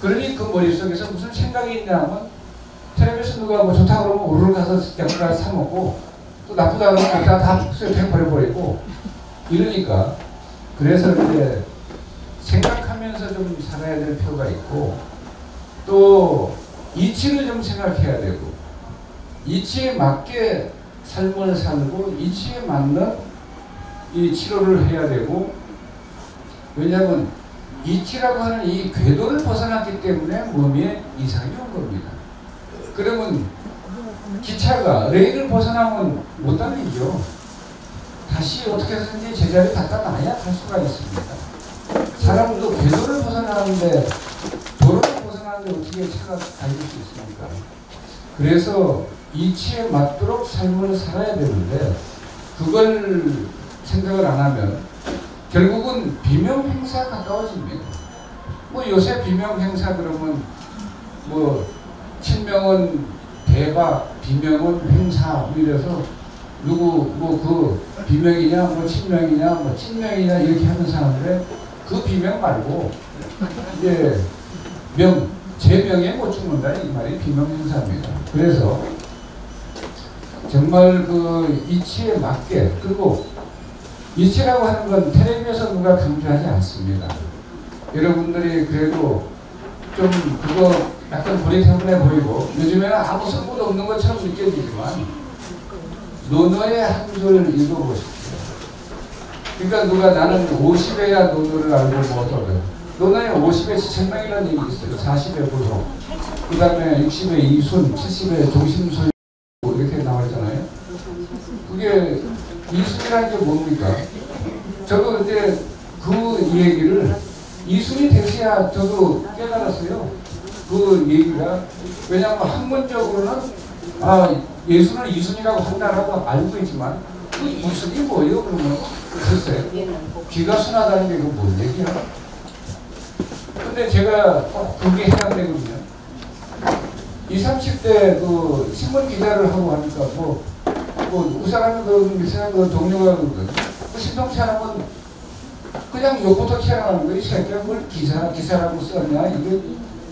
그러니 그 머릿속에서 무슨 생각이 있냐 하면 텔레비에서 누가 뭐 좋다 그러면 우르르 가서 약간 사 먹고 또 나쁘다 그러면 그냥 다 흡수해 버려버리고 이러니까, 그래서 이제 생각하면서 좀 살아야 될 필요가 있고 또 이치를 좀 생각해야 되고 이치에 맞게 삶을 살고 이치에 맞는 이 치료를 해야 되고, 왜냐하면 이치라고 하는 이 궤도를 벗어났기 때문에 몸에 이상이 온 겁니다. 그러면 기차가 레일을 벗어나면 못 다니죠. 다시 어떻게 해서든지 제자리에 갖다 놔야 갈 수가 있습니다. 사람도 궤도를 벗어나는데 도로를 벗어나는데 어떻게 차가 달릴 수 있습니까? 그래서 이치에 맞도록 삶을 살아야 되는데 그걸 생각을 안 하면 결국은 비명행사 가까워집니다. 뭐 요새 비명행사 그러면 뭐 친명은 대박, 비명은 행사 이래서 누구 뭐 그 비명이냐 뭐 친명이냐 뭐 친명이냐 이렇게 하는 사람들의 그 비명 말고 이제 제 명에 못 죽는다 이 말이 비명행사입니다. 그래서 정말 그 이치에 맞게, 그리고 이치라고 하는 건 텔레비에서 누가 강조하지 않습니다. 여러분들이 그래도 좀 그거 약간 고리타분해 보이고 요즘에는 아무 성부도 없는 것처럼 느껴지지만 논어의 한 줄 읽어보십시오. 그러니까 누가 나는 50에야 논어를 알고 뭐 어떠래요. 논어에 50에 지천명이라는 얘기 있어요. 40에 보소, 그 다음에 60에 이순, 70에 종심소 이렇게 나와 있잖아요. 그게 이순이라는 게 뭡니까? 저도 이제 그 얘기를 이순이 돼서야 저도 깨달았어요. 그 얘기가. 왜냐하면 학문적으로는 예수는 이순이라고 한다라고 알고 있지만 그 이순이 뭐예요? 그러면 글쎄 귀가 순하다는 게 이거 뭔 얘기야? 근데 제가 그게 해당되거든요. 20, 30대 그 신문 기자를 하고 하니까 뭐 우상하는 그 동료가 그러거든. 그 신동치 않으면 그냥 욕부터 튀어나가는 거야. 이 새끼가 뭘 기사라고 썼냐? 이게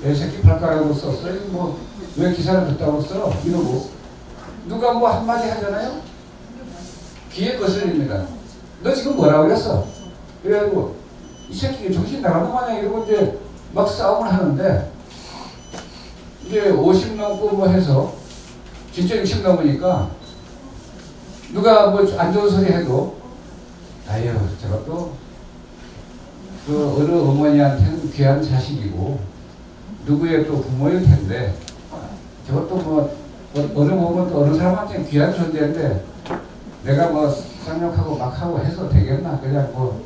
애 새끼 발가락으로 썼어. 뭐 왜 기사를 듣다고 써? 이러고 누가 뭐 한마디 하잖아요. 귀에 거슬립니다. 너 지금 뭐라고 그랬어? 그래가지고 이 새끼 정신 나간 거 마냥 이러고 이제 막 싸움을 하는데 이제 50 넘고 뭐 해서 진짜 60 넘으니까 누가 뭐 안 좋은 소리 해도 아유 저것도 그 어느 어머니한테는 귀한 자식이고 누구의 또 부모일 텐데 저것도 뭐 어느 보면 또 어느 사람한테는 귀한 존재인데 내가 뭐 쌍욕하고 막 하고 해서 되겠나. 그냥 뭐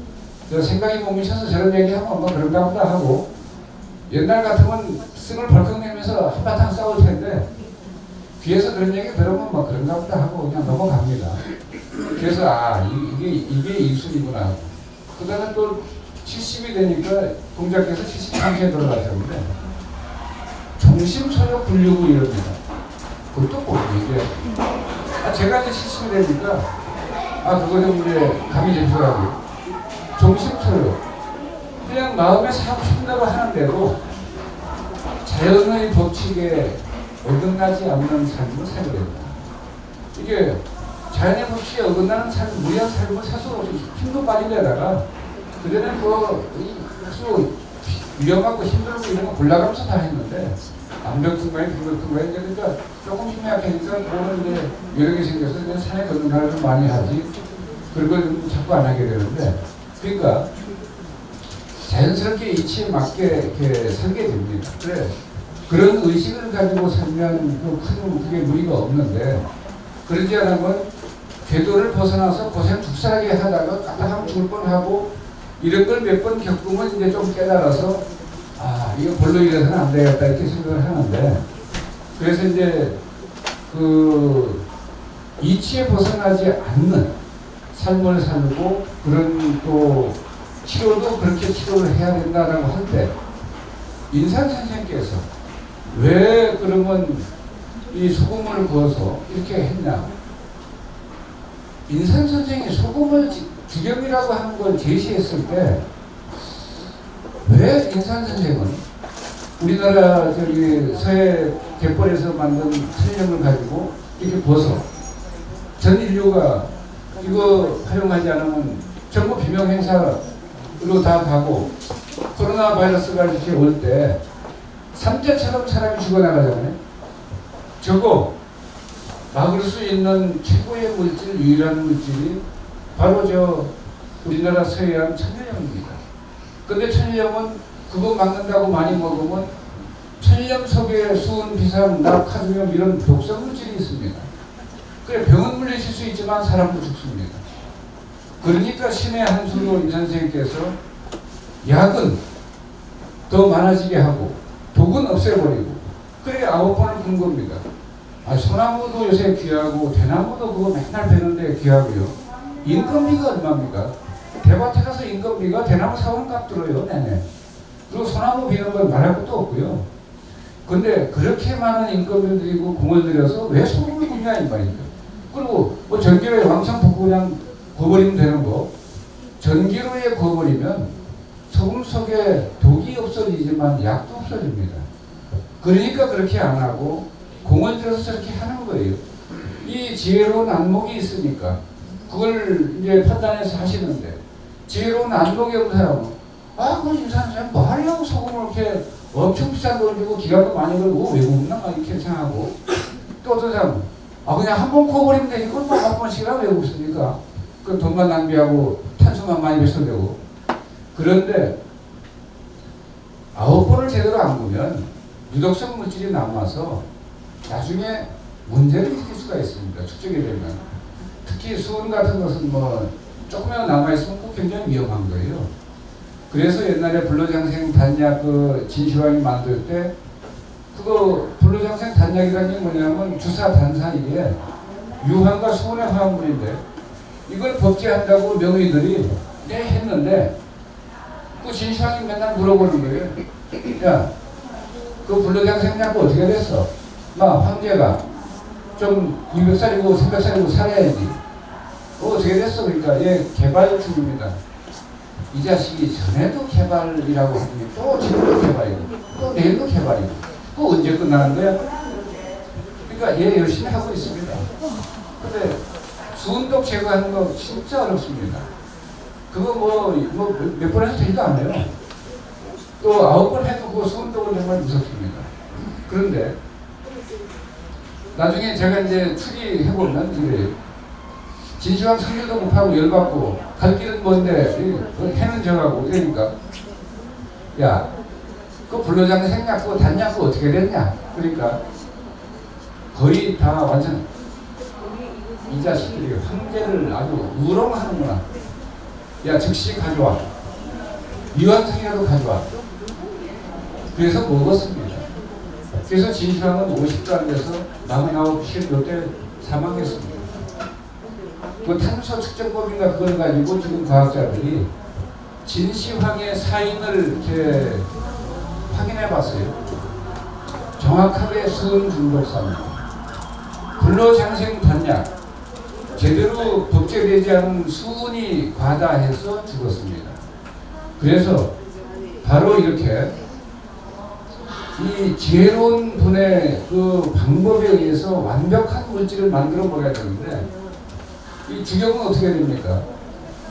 생각이 못 미쳐서 저런 얘기하면 뭐 그런가 보다 하고 옛날 같으면 승을 벌컥 내면서 한바탕 싸울 텐데 귀에서 그런 얘기 들으면 뭐 그런가 보다 하고 그냥 넘어갑니다. 그래서 이게 이순이구나. 그 다음에 또 70이 되니까 동작께서 73세에 돌아가셨는데 종심서역 불류고 이럽니다. 그것도 뭐예요 이게. 제가 이제 70이 되니까 그거 좀 이제 감이 잡히더라고요. 종심서역 그냥 마음에 사고 싶은 대로 하는데도 자연의 법칙에 어긋나지 않는 삶을 살게 됩니다. 이게 자연의 법칙에 어긋나는 삶, 무리한 삶을 사서 힘도 빠진 데다가 그전에 아주 위험하고 힘들고 이런 거 골라가면서 다 했는데 암벽등반이 등벽등반이 그러니까 조금 힘이 약해니까 그거는 이제 여러 개 생겨서 이제 산에 걷는 날을 좀 많이 하지 그런 걸 자꾸 안 하게 되는데 그러니까 자연스럽게 이치에 맞게 이렇게 살게 됩니다. 그래 그런 의식을 가지고 살면 그게 무리가 없는데 그러지 않으면 궤도를 벗어나서 고생 죽살하게 하다가 까딱하면 죽을 뻔하고 이런 걸 몇 번 겪으면 이제 좀 깨달아서 이거 별로 이래서는 안 되겠다 이렇게 생각을 하는데 그래서 이제 그 이치에 벗어나지 않는 삶을 살고 그런 또 치료도 그렇게 치료를 해야 된다라고 할 때 인산 선생께서 왜 그러면 이 소금을 부어서 이렇게 했냐? 인산 선생이 소금을 주겸이라고 하는 걸 제시했을 때 왜 인산 선생은 우리나라 서해 갯벌에서 만든 천연염을 가지고 이렇게 부어서 전 인류가 이거 활용하지 않으면 전부 비명 행사로 다 가고 코로나 바이러스가 이렇게 올 때 삼재처럼 사람이 죽어나가잖아요. 저거 막을 수 있는 최고의 물질, 유일한 물질이 바로 우리나라 서해안 천연염입니다. 근데 천연염은 그거 막는다고 많이 먹으면 천연염 속에 수은, 비상, 낙, 카드뮴 이런 독성 물질이 있습니다. 그래 병은 물리칠 수 있지만 사람도 죽습니다. 그러니까 신의 한 수로 이 선생님께서 약은 더 많아지게 하고 독은 없애버리고 그래 9번을 군 겁니다. 소나무도 요새 귀하고 대나무도 그거 맨날 베는데 귀하고요. 인건비가 얼마입니까? 대밭에 가서 인건비가 대나무 사오는 값 들어요. 네네. 그리고 소나무 비는 건 말할 것도 없고요. 근데 그렇게 많은 인건비를 들이고 공을 들여서 왜 소금을 굽냐 이 말입니다. 그리고 뭐 전기로에 왕창 붓고 그냥 구워버리면 되는 거. 전기로에 구워버리면 소금 속에 독이 없어지지만 약도 없어집니다. 그러니까 그렇게 안 하고 공을 들여서 저렇게 하는 거예요. 이 지혜로운 안목이 있으니까 그걸 이제 판단해서 하시는데 지혜로운 안목이 없는 사람은 그 임산사님 뭐 하려고 소금을 이렇게 엄청 비싼 걸 주고 기간도 많이 걸고 왜 굽나 이렇게 생각하고 또 어떤 사람은 그냥 한 번 구워버리면 되니까 뭐 한 번씩이나 왜 굽습니까? 그 돈만 낭비하고 탄소만 많이 배출되고 그런데 9번을 제대로 안 구면 유독성 물질이 남아서 나중에 문제를 일으킬 수가 있습니다. 축적이 되면. 특히 수은 같은 것은 뭐 조금이라도 남아있으면 꼭 굉장히 위험한 거예요. 그래서 옛날에 불로장생 단약 그 진시황이 만들 때 그거 불로장생 단약이라는 게 뭐냐면 주사 단사 이게 유황과 수은의 화합물인데 이걸 법제한다고 명의들이 네 했는데 그 진시황이 맨날 물어보는 거예요. 야, 그 불로장생 약 어떻게 됐어? 막 황제가 좀 200살이고 300살이고 살아야지. 어떻게 됐어? 그러니까 얘 개발 중입니다. 이 자식이 전에도 개발이라고 하더니 또 지금도 개발이고 또 내일도 개발이고 또 언제 끝나는 거야? 그러니까 얘 열심히 하고 있습니다. 근데 수은독 제거하는 거 진짜 어렵습니다. 그거 몇 번 해서 되지도 않아요. 또 9번 해도 그 수은독은 정말 무섭습니다. 그런데 나중에 제가 이제 추리해보면 이래요. 진시황 성질도 급하고 열받고 갈 길은 먼데 해는 정하고 이러니까 야, 그 불로장생 약고 단약고 어떻게 됐냐? 그러니까 거의 다 완전 이 자식들이 황제를 아주 우롱하는구나. 야, 즉시 가져와. 이완성이라도 가져와. 그래서 먹었습니다. 그래서 진시황은 50도 안 돼서 49시 몇 대 사망했습니다. 그 탄소 측정법인가 그걸 가지고 지금 과학자들이 진시황의 사인을 이렇게 확인해 봤어요. 정확하게 수은 중독사입니다. 불로장생 단약 제대로 법제되지 않은 수은이 과다해서 죽었습니다. 그래서 바로 이렇게 이 지혜로운 분의 그 방법에 의해서 완벽한 물질을 만들어 버려야 되는데 이 주경은 어떻게 됩니까?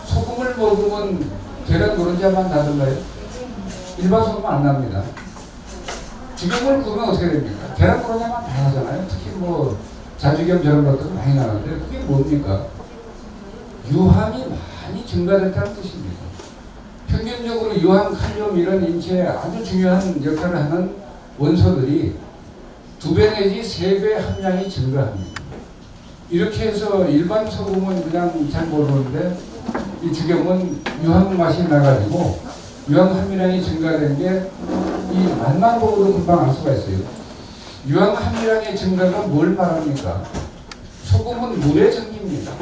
소금을 먹으면 계란 노른자만 나던가요? 일반 소금은 안 납니다. 주경을 구우면 어떻게 됩니까? 계란 노른자만 다 나잖아요. 특히 뭐 자주경 저런 것들은 많이 나는데 그게 뭡니까? 유황이 많이 증가됐다는 뜻입니다. 평균적으로 유황, 칼륨 이런 인체에 아주 중요한 역할을 하는 원소들이 2배 내지 3배 함량이 증가합니다. 이렇게 해서 일반 소금은 그냥 잘 모르는데 이 주경은 유황 맛이 나가지고 유황 함유량이 증가된 게 이 맛만 보고도 금방 알 수가 있어요. 유황 함유량의 증가가 뭘 말합니까? 소금은 물의 전기입니다.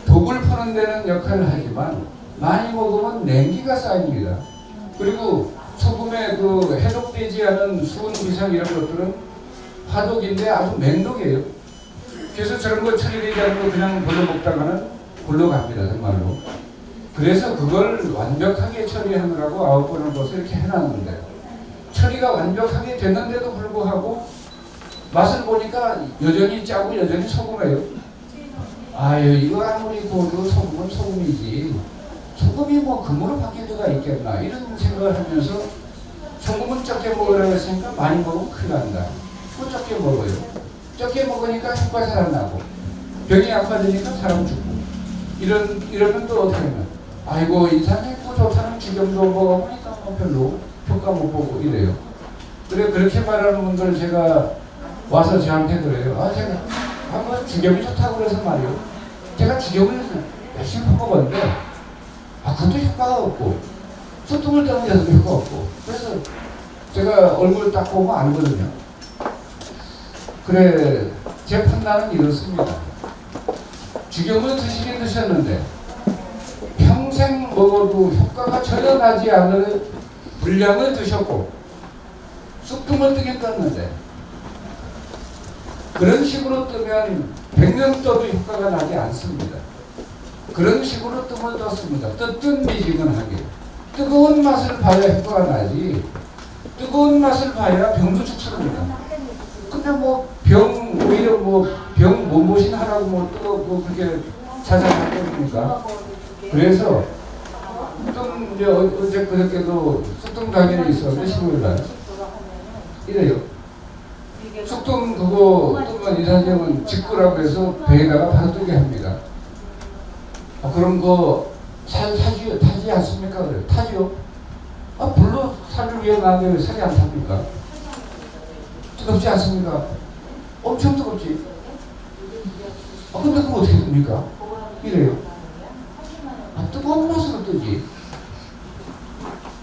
독을 푸는 데는 역할을 하지만 많이 먹으면 냉기가 쌓입니다. 그리고 소금에 그 해독되지 않은 수은 비상 이런 것들은 화독인데 아주 맹독이에요. 그래서 저런 거 처리되지 않고 그냥 벌러 먹다가는 골로 갑니다. 정말로. 그래서 그걸 완벽하게 처리하느라고 9번을 벌써 이렇게 해놨는데 처리가 완벽하게 됐는데도 불구하고 맛을 보니까 여전히 짜고 여전히 소금이에요. 아유, 이거 아무리 고도 소금은 소금이지 소금이 뭐 금으로 바뀔 리가 있겠나 이런 생각을 하면서 소금은 적게 먹으라고 했으니까 많이 먹으면 큰일 난다. 또 적게 먹어요. 적게 먹으니까 효과 잘 안 나고 병이 약화되니까 사람 죽고 이러면 또 어떻게 하면 아이고 인상이 또 좋다는 주경도 먹어보니까 뭐 별로 효과 못 보고 이래요. 그렇게 말하는 분들 제가 와서 저한테 그래요. 제가 한번 주경이 좋다고 그래서 말이요. 제가 주경을 열심히 먹었는데 그것도 효과가 없고 소통을 떠는데서도 효과가 없고 그래서 제가 얼굴 딱 보면 알거든요. 그래, 제 판단은 이렇습니다. 주경을 드시긴 드셨는데 평생 먹어도 효과가 전혀 나지 않을 분량을 드셨고 쑥뜸을 뜨긴 떴는데 그런 식으로 뜨면 100년 떠도 효과가 나지 않습니다. 그런 식으로 뜸을 떴습니다. 뜨뜻 미지근하게 뜨거운 맛을 봐야 효과가 나지 뜨거운 맛을 봐야 병도 죽습니다. 근데 뭐 병 오히려 뭐 병 몸보신 하라고 뭐 그렇게 자작할 겁니까? 그래서 좀 이제 어제 그저께도 쑥뜸 강연이 있었는데 15일날 이래요. 쑥뜸 그거 뜨면 이사님은 직구라고 해서 배에다가 바로 뜨게 합니다. 그럼 거 타지 않습니까? 그래 타지요. 불로 살을 위해 나는데 왜 살이 안 탑니까? 뜨겁지 않습니까? 엄청 뜨겁지. 근데 그거 어떻게 됩니까? 이래요. 뜨거운 맛으로 뜨지.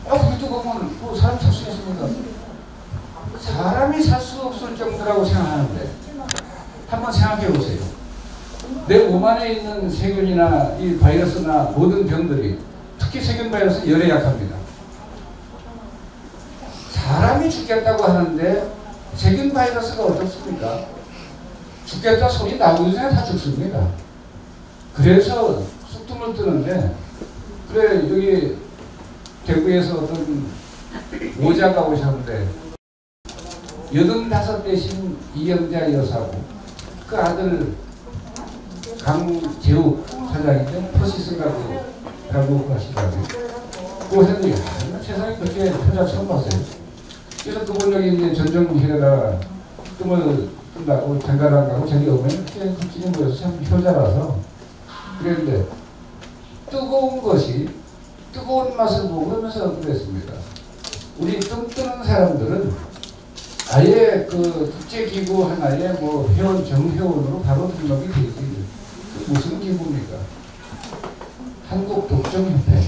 그게 뜨거우면 사람 살 수 있습니까? 사람이 살 수 없을 정도라고 생각하는데 한번 생각해 보세요. 내 몸 안에 있는 세균이나 이 바이러스나 모든 병들이, 특히 세균 바이러스 열에 약합니다. 사람이 죽겠다고 하는데 세균 바이러스가 어떻습니까? 죽겠다 소리 나오기 전에 다 죽습니다. 그래서 쑥뜸을 뜨는데, 그래 여기 대구에서 어떤 모자가 오셨는데 85대신 이영자 여사고 그 아들 강재욱 사장인데 퍼시스라고 하시더라고요. 그러더니 세상에 그렇게 표자 처음 봤어요. 그래서 그분 여기 이제 전정실에다가 뜸을 뜬다고 장가를 가고 저기 오면 그때 급진이 모여서 참 효자라서 그랬는데, 뜨거운 것이 뜨거운 맛을 보고 그러면서 그랬습니다. 우리 뜸 뜨는 사람들은 아예 그 국제기구 하나에 뭐 회원, 정회원으로 바로 등록이 되지. 무슨 기구입니까? 한국독점협회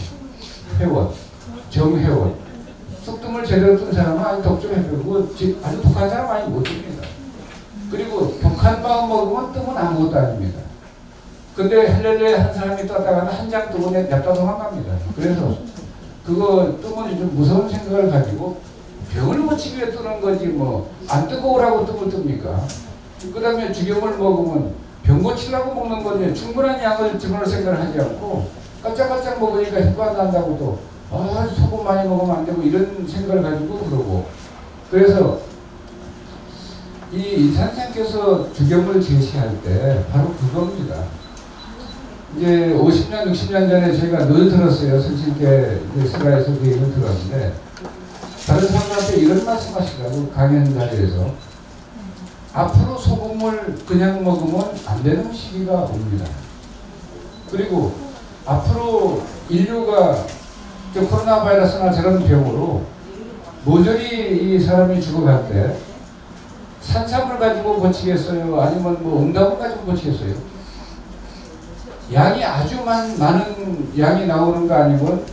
회원, 정회원. 쑥뜸을 제대로 뜬 사람은 아주 독점협회고 아주 독한 사람 많이 못 뜹니다. 그리고 독한 빵 먹으면 뜸은 아무것도 아닙니다. 근데 헬렐레 한 사람이 떴다가는 한 장 뜨고 냅다 도망갑니다. 그래서 그거 뜨면 좀 무서운 생각을 가지고 병을 고치기 위해 뜨는 거지 뭐 안 뜨거우라고 뜸을 뜹니까? 그 다음에 죽염을 먹으면 병 고치려고 먹는 건데 충분한 양을 집어넣을 생각을 하지 않고 깜짝깜짝 먹으니까 효과 안 난다고 또 소금 많이 먹으면 안 되고 이런 생각을 가지고 그러고. 그래서 이 인산생께서 죽염을 제시할 때 바로 그겁니다. 이제 50년, 60년 전에 저희가 늘 들었어요. 선생님께 스가에서 그 얘기를 들었는데, 다른 사람한테 이런 말씀 하시더라고, 강연 자리에서. 앞으로 소금을 그냥 먹으면 안 되는 시기가 옵니다. 그리고 앞으로 인류가 코로나 바이러스나 저런 병으로 모조리 이 사람이 죽어갈 때 산삼을 가지고 고치겠어요? 아니면 뭐 응답을 가지고 고치겠어요? 양이 아주 많은 양이 나오는 거 아니면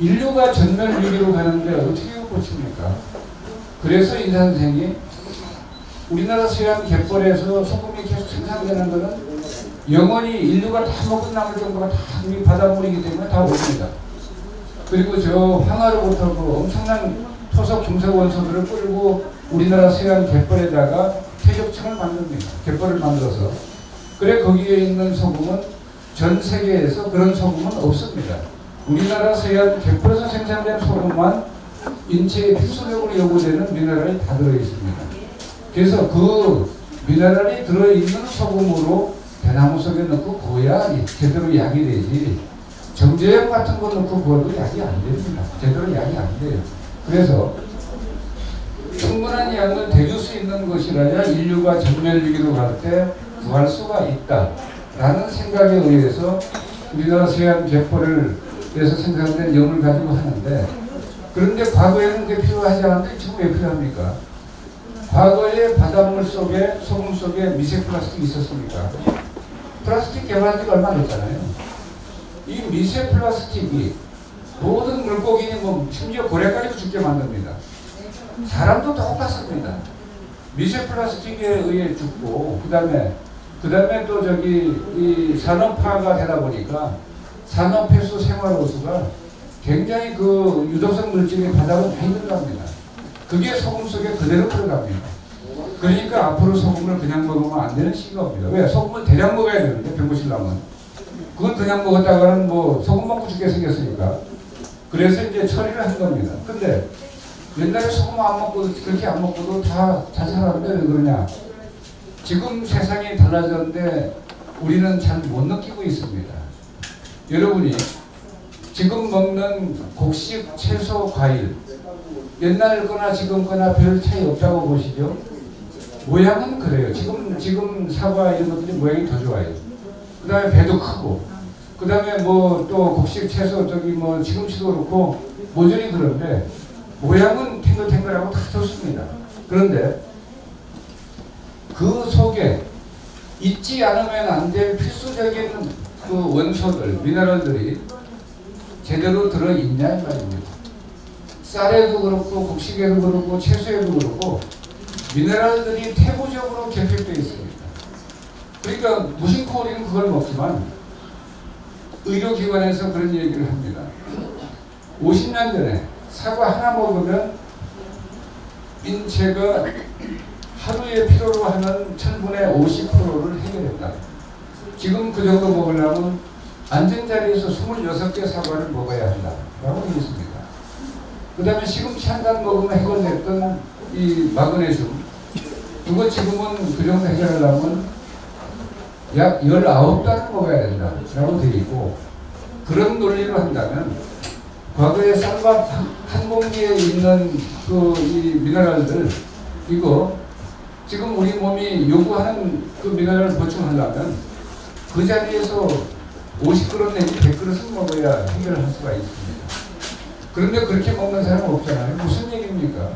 인류가 전멸 위기로 가는데 어떻게 고칩니까? 그래서 인산생이 우리나라 서양 갯벌에서 소금이 계속 생산되는 것은 영원히 인류가 다 먹은 남을 정도가 다 이 바닷물이기 때문에 다 옵니다. 그리고 저 황하로부터 그 엄청난 토속 금속 원소들을 끌고 우리나라 서양 갯벌에다가 퇴적층을 만듭니다. 갯벌을 만들어서. 그래 거기에 있는 소금은 전 세계에서 그런 소금은 없습니다. 우리나라 서양 갯벌에서 생산된 소금만 인체에 필수적으로 요구되는 미네랄이 다 들어있습니다. 그래서 그 미네랄이 들어있는 소금으로 대나무 속에 넣고 구워야 제대로 약이 되지, 정제약 같은 거 넣고 구워도 약이 안 됩니다. 제대로 약이 안 돼요. 그래서 충분한 양을 대줄 수 있는 것이라야 인류가 전멸위기로 갈 때 구할 수가 있다 라는 생각에 의해서 우리나라 서양 갯벌에서 생산된 염을 가지고 하는데, 그런데 과거에는 그게 필요하지 않은데 지금 왜 필요합니까? 과거에 바닷물 속에 소금 속에 미세 플라스틱이 있었습니까? 플라스틱 개발한 지가 얼마 안 됐잖아요. 이 미세 플라스틱이 모든 물고기 뭐 심지어 고래까지도 죽게 만듭니다. 사람도 똑같습니다. 미세 플라스틱에 의해 죽고 그다음에 또 저기 이 산업화가 되다 보니까 산업폐수 생활호수가 굉장히 그 유독성 물질이 바닥으로 많이 들어갑니다. 그게 소금 속에 그대로 들어갑니다. 그러니까 앞으로 소금을 그냥 먹으면 안 되는 시기가 옵니다. 왜? 소금을 대량 먹어야 되는데 병 고치려면. 그건 그냥 먹었다가는 뭐 소금 먹고 죽게 생겼으니까. 그래서 이제 처리를 한 겁니다. 근데 옛날에 소금 안 먹고도 그렇게 안 먹고도 다 잘 살았는데 왜 그러냐? 지금 세상이 달라졌는데 우리는 잘 못 느끼고 있습니다. 여러분이 지금 먹는 곡식, 채소, 과일 옛날 거나 지금 거나 별 차이 없다고 보시죠? 모양은 그래요. 지금 사과 이런 것들이 모양이 더 좋아요. 그 다음에 배도 크고, 그 다음에 뭐 또 곡식, 채소 저기 뭐 시금치도 그렇고 모조리 그런데 모양은 탱글탱글하고 다 좋습니다. 그런데 그 속에 잊지 않으면 안 될 필수적인 그 원소들, 미네랄들이 제대로 들어있냐 이 말입니다. 쌀에도 그렇고 곡식에도 그렇고 채소에도 그렇고 미네랄들이 태고적으로 결핍되어 있습니다. 그러니까 무심코 우리는 그걸 먹지만 의료기관에서 그런 얘기를 합니다. 50년 전에 사과 하나 먹으면 인체가 하루에 필요로 하는 천분의 50%를 해결했다. 지금 그 정도 먹으려면 앉은 자리에서 26개 사과를 먹어야 한다 라고 되어 있습니다. 그 다음에 시금치 한 단 먹으면 해결됐던 이 마그네슘, 이거 지금은 그 정도 해결하려면 약 19단을 먹어야 된다 라고 되어 있고, 그런 논리로 한다면 과거에 쌀밥 한 공기에 있는 그 이 미네랄들, 이거 지금 우리 몸이 요구하는 그 미네랄을 보충하려면 그 자리에서 50그릇 내지 100그릇을 먹어야 해결을 할 수가 있습니다. 그런데 그렇게 먹는 사람은 없잖아요. 무슨 얘기입니까?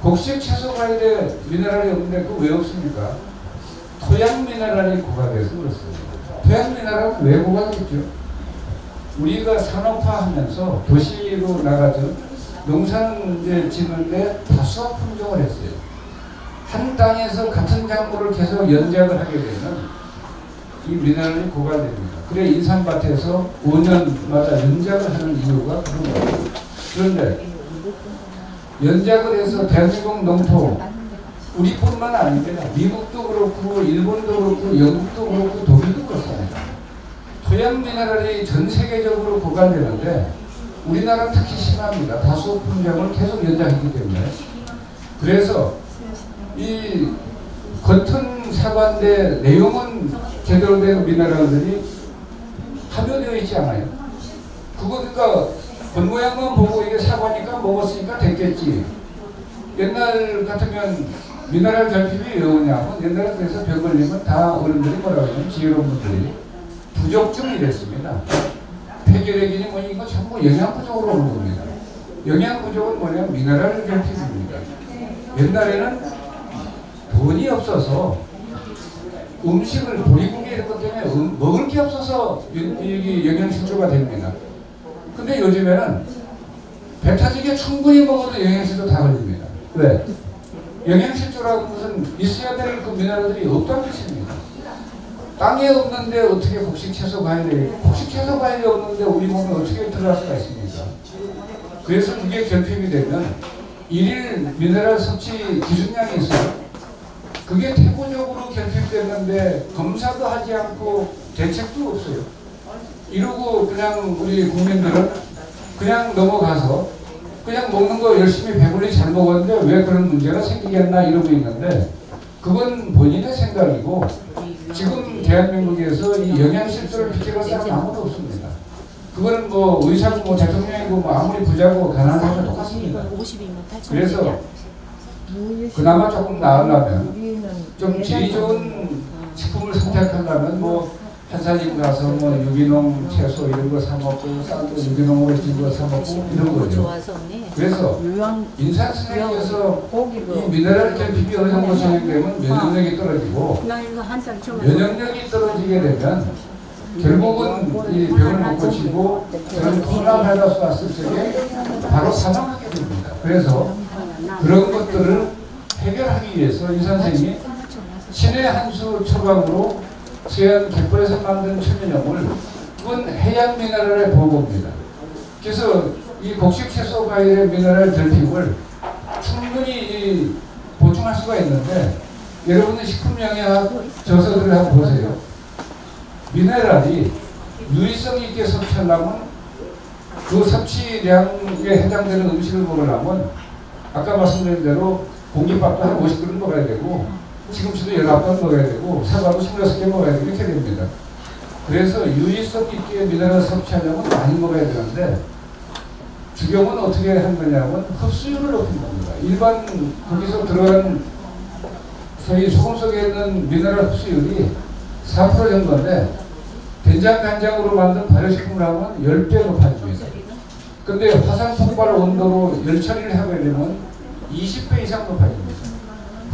곡식 채소 과일에 미네랄이 없는데 그거 왜 없습니까? 토양 미네랄이 고갈돼서 그렇습니다. 토양 미네랄은 왜 고갈됐죠? 우리가 산업화하면서 도시로 나가서 농사는 이제 짓는데 다수화 품종을 했어요. 한 땅에서 같은 작물을 계속 연작을 하게 되면 이 미네랄이 고갈됩니다. 그래 인삼밭에서 5년마다 연작을 하는 이유가 그런 거예요. 그런데 연작을 해서 대한민국 농토, 우리뿐만 아닙니다. 미국도 그렇고 일본도 그렇고 영국도 그렇고 독일도 그렇습니다. 토양 미네랄이 전 세계적으로 고갈되는데 우리나라는 특히 심합니다. 다수 품종을 계속 연장했기 때문에. 그래서 이 겉은 사과인데 내용은 제대로 된 미네랄들이 함유되어 있지 않아요. 그거 그러니까 겉모양만 보고 이게 사과니까 먹었으니까 됐겠지. 옛날 같으면 미네랄 결핍이 왜 오냐면 옛날에 그래서 병 걸리면 다 어른들이 뭐라고 하냐면 지혜로운 분들이 부족증이랬습니다. 폐결핵이니 뭐니 이거 전부 영양 부족으로 오는 겁니다. 영양 부족은 뭐냐면 미네랄 결핍입니다. 옛날에는 돈이 없어서 음식을 보리고기 이런 것 때문에 먹을 게 없어서 영양 실조가 됩니다. 근데 요즘에는 배 터지게 충분히 먹어도 영양실조 다 걸립니다. 왜? 영양실조라는 것은 있어야 될 그 미네랄들이 없다는 뜻입니다. 땅에 없는데 어떻게 곡식 채소 과일이, 곡식 채소 과일이 없는데 우리 몸에 어떻게 들어갈 수가 있습니까? 그래서 그게 결핍이 되면 일일 미네랄 섭취 기준량이 있어요. 그게 태고적으로 결핍됐는데 검사도 하지 않고 대책도 없어요. 이러고 그냥 우리 국민들은 그냥 넘어가서 그냥 먹는 거 열심히 배불리 잘 먹었는데 왜 그런 문제가 생기겠나 이러고 있는데, 그건 본인의 생각이고 지금 대한민국에서 이 영양실조를 비켜갈 사람 아무도 없습니다. 그거는 뭐 의사고 뭐 대통령이고 뭐 아무리 부자고 가난하고 똑같습니다. 그래서 그나마 조금 나으려면 좀 질이 좋은 식품을 선택하려면 뭐 한산집 가서 뭐 유기농 채소 이런 거 사 먹고 쌀도 유기농으로 진 거 사 먹고 이런 거죠. 그래서 인산성에서 이 미네랄 결핍이 어느 정도 진행되면 면역력이 떨어지고, 면역력이 떨어지게 되면 결국은 이 병을 못 고치고 저는 코로나 바이러스 왔을 적에 바로 사망하게 됩니다. 그래서 그런 것들을 해결하기 위해서 이 선생님이 신의 한 수 처방으로 서해안 갯벌에서 만든 천연염을, 그건 해양 미네랄의 보고입니다. 그래서 이 곡식 채소 과일의 미네랄 결핍을 충분히 보충할 수가 있는데, 여러분은 식품영양 저서들을 한번 보세요. 미네랄이 유의성 있게 섭취하려면 그 섭취량에 해당되는 음식을 먹으려면 아까 말씀드린 대로 공깃밥도 한 50그릇 먹어야 되고 시금치도 19번 먹어야 되고 사과도 26개 먹어야 되고 이렇게 됩니다. 그래서 유의성 있게 미네랄 섭취하려면 많이 먹어야 되는데, 주경은 어떻게 한 거냐면 흡수율을 높인 겁니다. 일반 거기서 들어간 소위 소금 속에 있는 미네랄 흡수율이 4% 정도인데 된장 간장으로 만든 발효식품을 하면 10배 높아집니다. 근데 화산 폭발 온도로 열 처리를 하게 되면 20배 이상 높아집니다.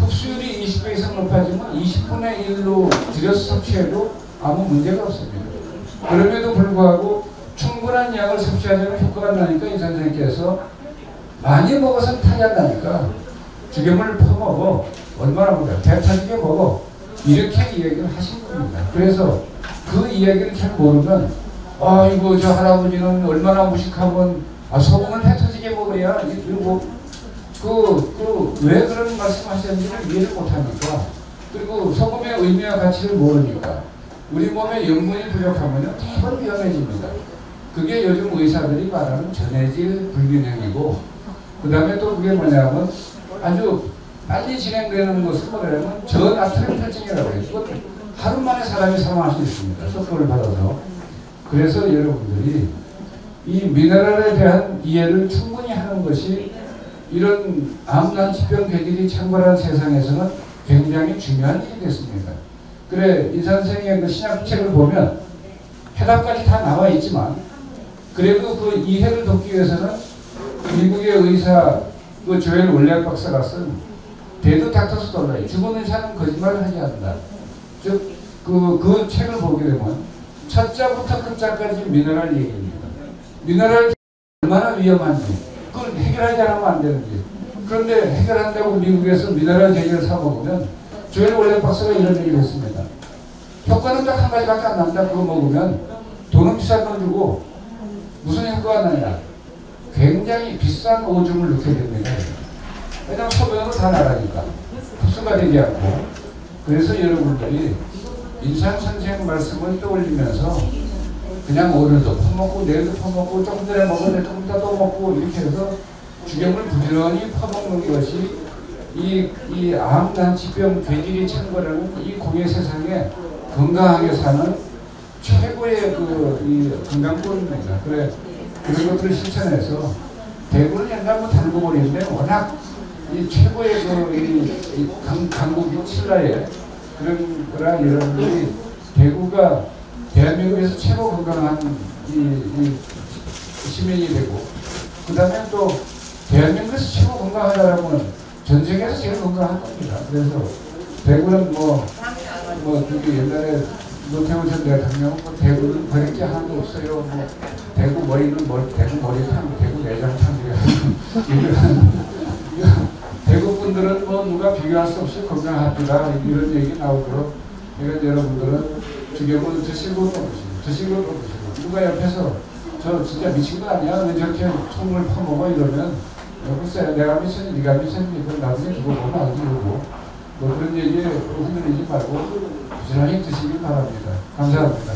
흡수율이 20배 이상 높아지면 20분의 1로 줄여서 섭취해도 아무 문제가 없습니다. 그럼에도 불구하고 충분한 양을 섭취하자면 효과가 나니까 이 선생님께서 많이 먹어서 탈이 안 나니까 죽염을 퍼먹어. 얼마나 먹어요? 배 터지게 먹어. 이렇게 이야기를 하신 겁니다. 그래서 그 이야기를 잘 모르면 이거 저 할아버지는 얼마나 무식하면 소금을 배 터지게 먹어야 이러고 왜 그런 말씀하셨는지를 이해를 못하니까 그리고 소금의 의미와 가치를 모르니까 우리 몸에 염분이 부족하면 대부분 위험해집니다. 그게 요즘 의사들이 말하는 전해질 불균형이고 그 다음에 또 그게 뭐냐면 아주 빨리 진행되는 것을 뭐냐면 저나트륨 탈증이라고 해요. 그건 하루 만에 사람이 사망할 수 있습니다. 쇼크를 받아서. 그래서 여러분들이 이 미네랄에 대한 이해를 충분히 하는 것이 이런 암난疾병 궤질이 창궐한 세상에서는 굉장히 중요한 일이 됐습니다. 그래 이 선생의 그 신약책을 보면 해답까지 다 나와 있지만 그래도 그 이해를 돕기 위해서는 미국의 의사 그 조엘 월렉 박사가 쓴 데드 닥터스 돌라이 죽은 의사는 거짓말을 하지 않는다. 즉 그 책을 보게 되면 첫 자부터 끝자까지 미네랄 얘기입니다. 미네랄 얼마나 위험한지 그걸 해결하지 않으면 안 되는지 그런데 해결한다고 미국에서 미네랄 제기를 사먹으면 조엘 월렉 박사가 이런 얘기를 했습니다. 효과는 딱 한 가지밖에 안 난다. 그거 먹으면 돈은 비싼 돈 주고 무슨 효과가 나냐. 굉장히 비싼 오줌을 넣게 됩니다. 왜냐하면 소변으로 다 나가니까 흡수가 되지 않고. 그래서 여러분들이 인상 선생 말씀을 떠올리면서 그냥 오늘도 퍼먹고 내일도 퍼먹고 조금 전에 먹었는데 조금 이따 또 먹고 이렇게 해서 죽염을 부지런히 퍼먹는 것이 이 암난疾병 궤질이 창궐하는 이 공예 세상에 건강하게 사는 최고의 이 건강법입니다. 그래 그런 것들을 실천해서 대구는 옛날부터 단국원인데 워낙 이 최고의 강국이 칠라에 그런 거라 여러분들이 대구가 대한민국에서 최고 건강한 이 시민이 되고 그 다음에 또 대한민국에서 최고 건강하다라면 전 세계에서 제일 건강한 겁니다. 그래서 대구는 그게 옛날에 노태우 전 대통령 대구는 버릴 게 하나도 없어요. 대구 머리는 대구 머리탕, 대구 내장탕 대구 분들은 누가 비교할 수 없이 건강합니다. 이런 얘기 나오도록 그러니까 여러분들은 죽여보는 드시고 또 드시고 누가 옆에서 저 진짜 미친 거 아니야? 왜 저렇게 총을 퍼먹어? 이러면 글쎄 내가 미쳤니 네가 미쳤니 그건 나중에 두고 보면 알지 그러고 그런 얘기에 흔들리지 말고 부지런히 드시길 바랍니다. 감사합니다.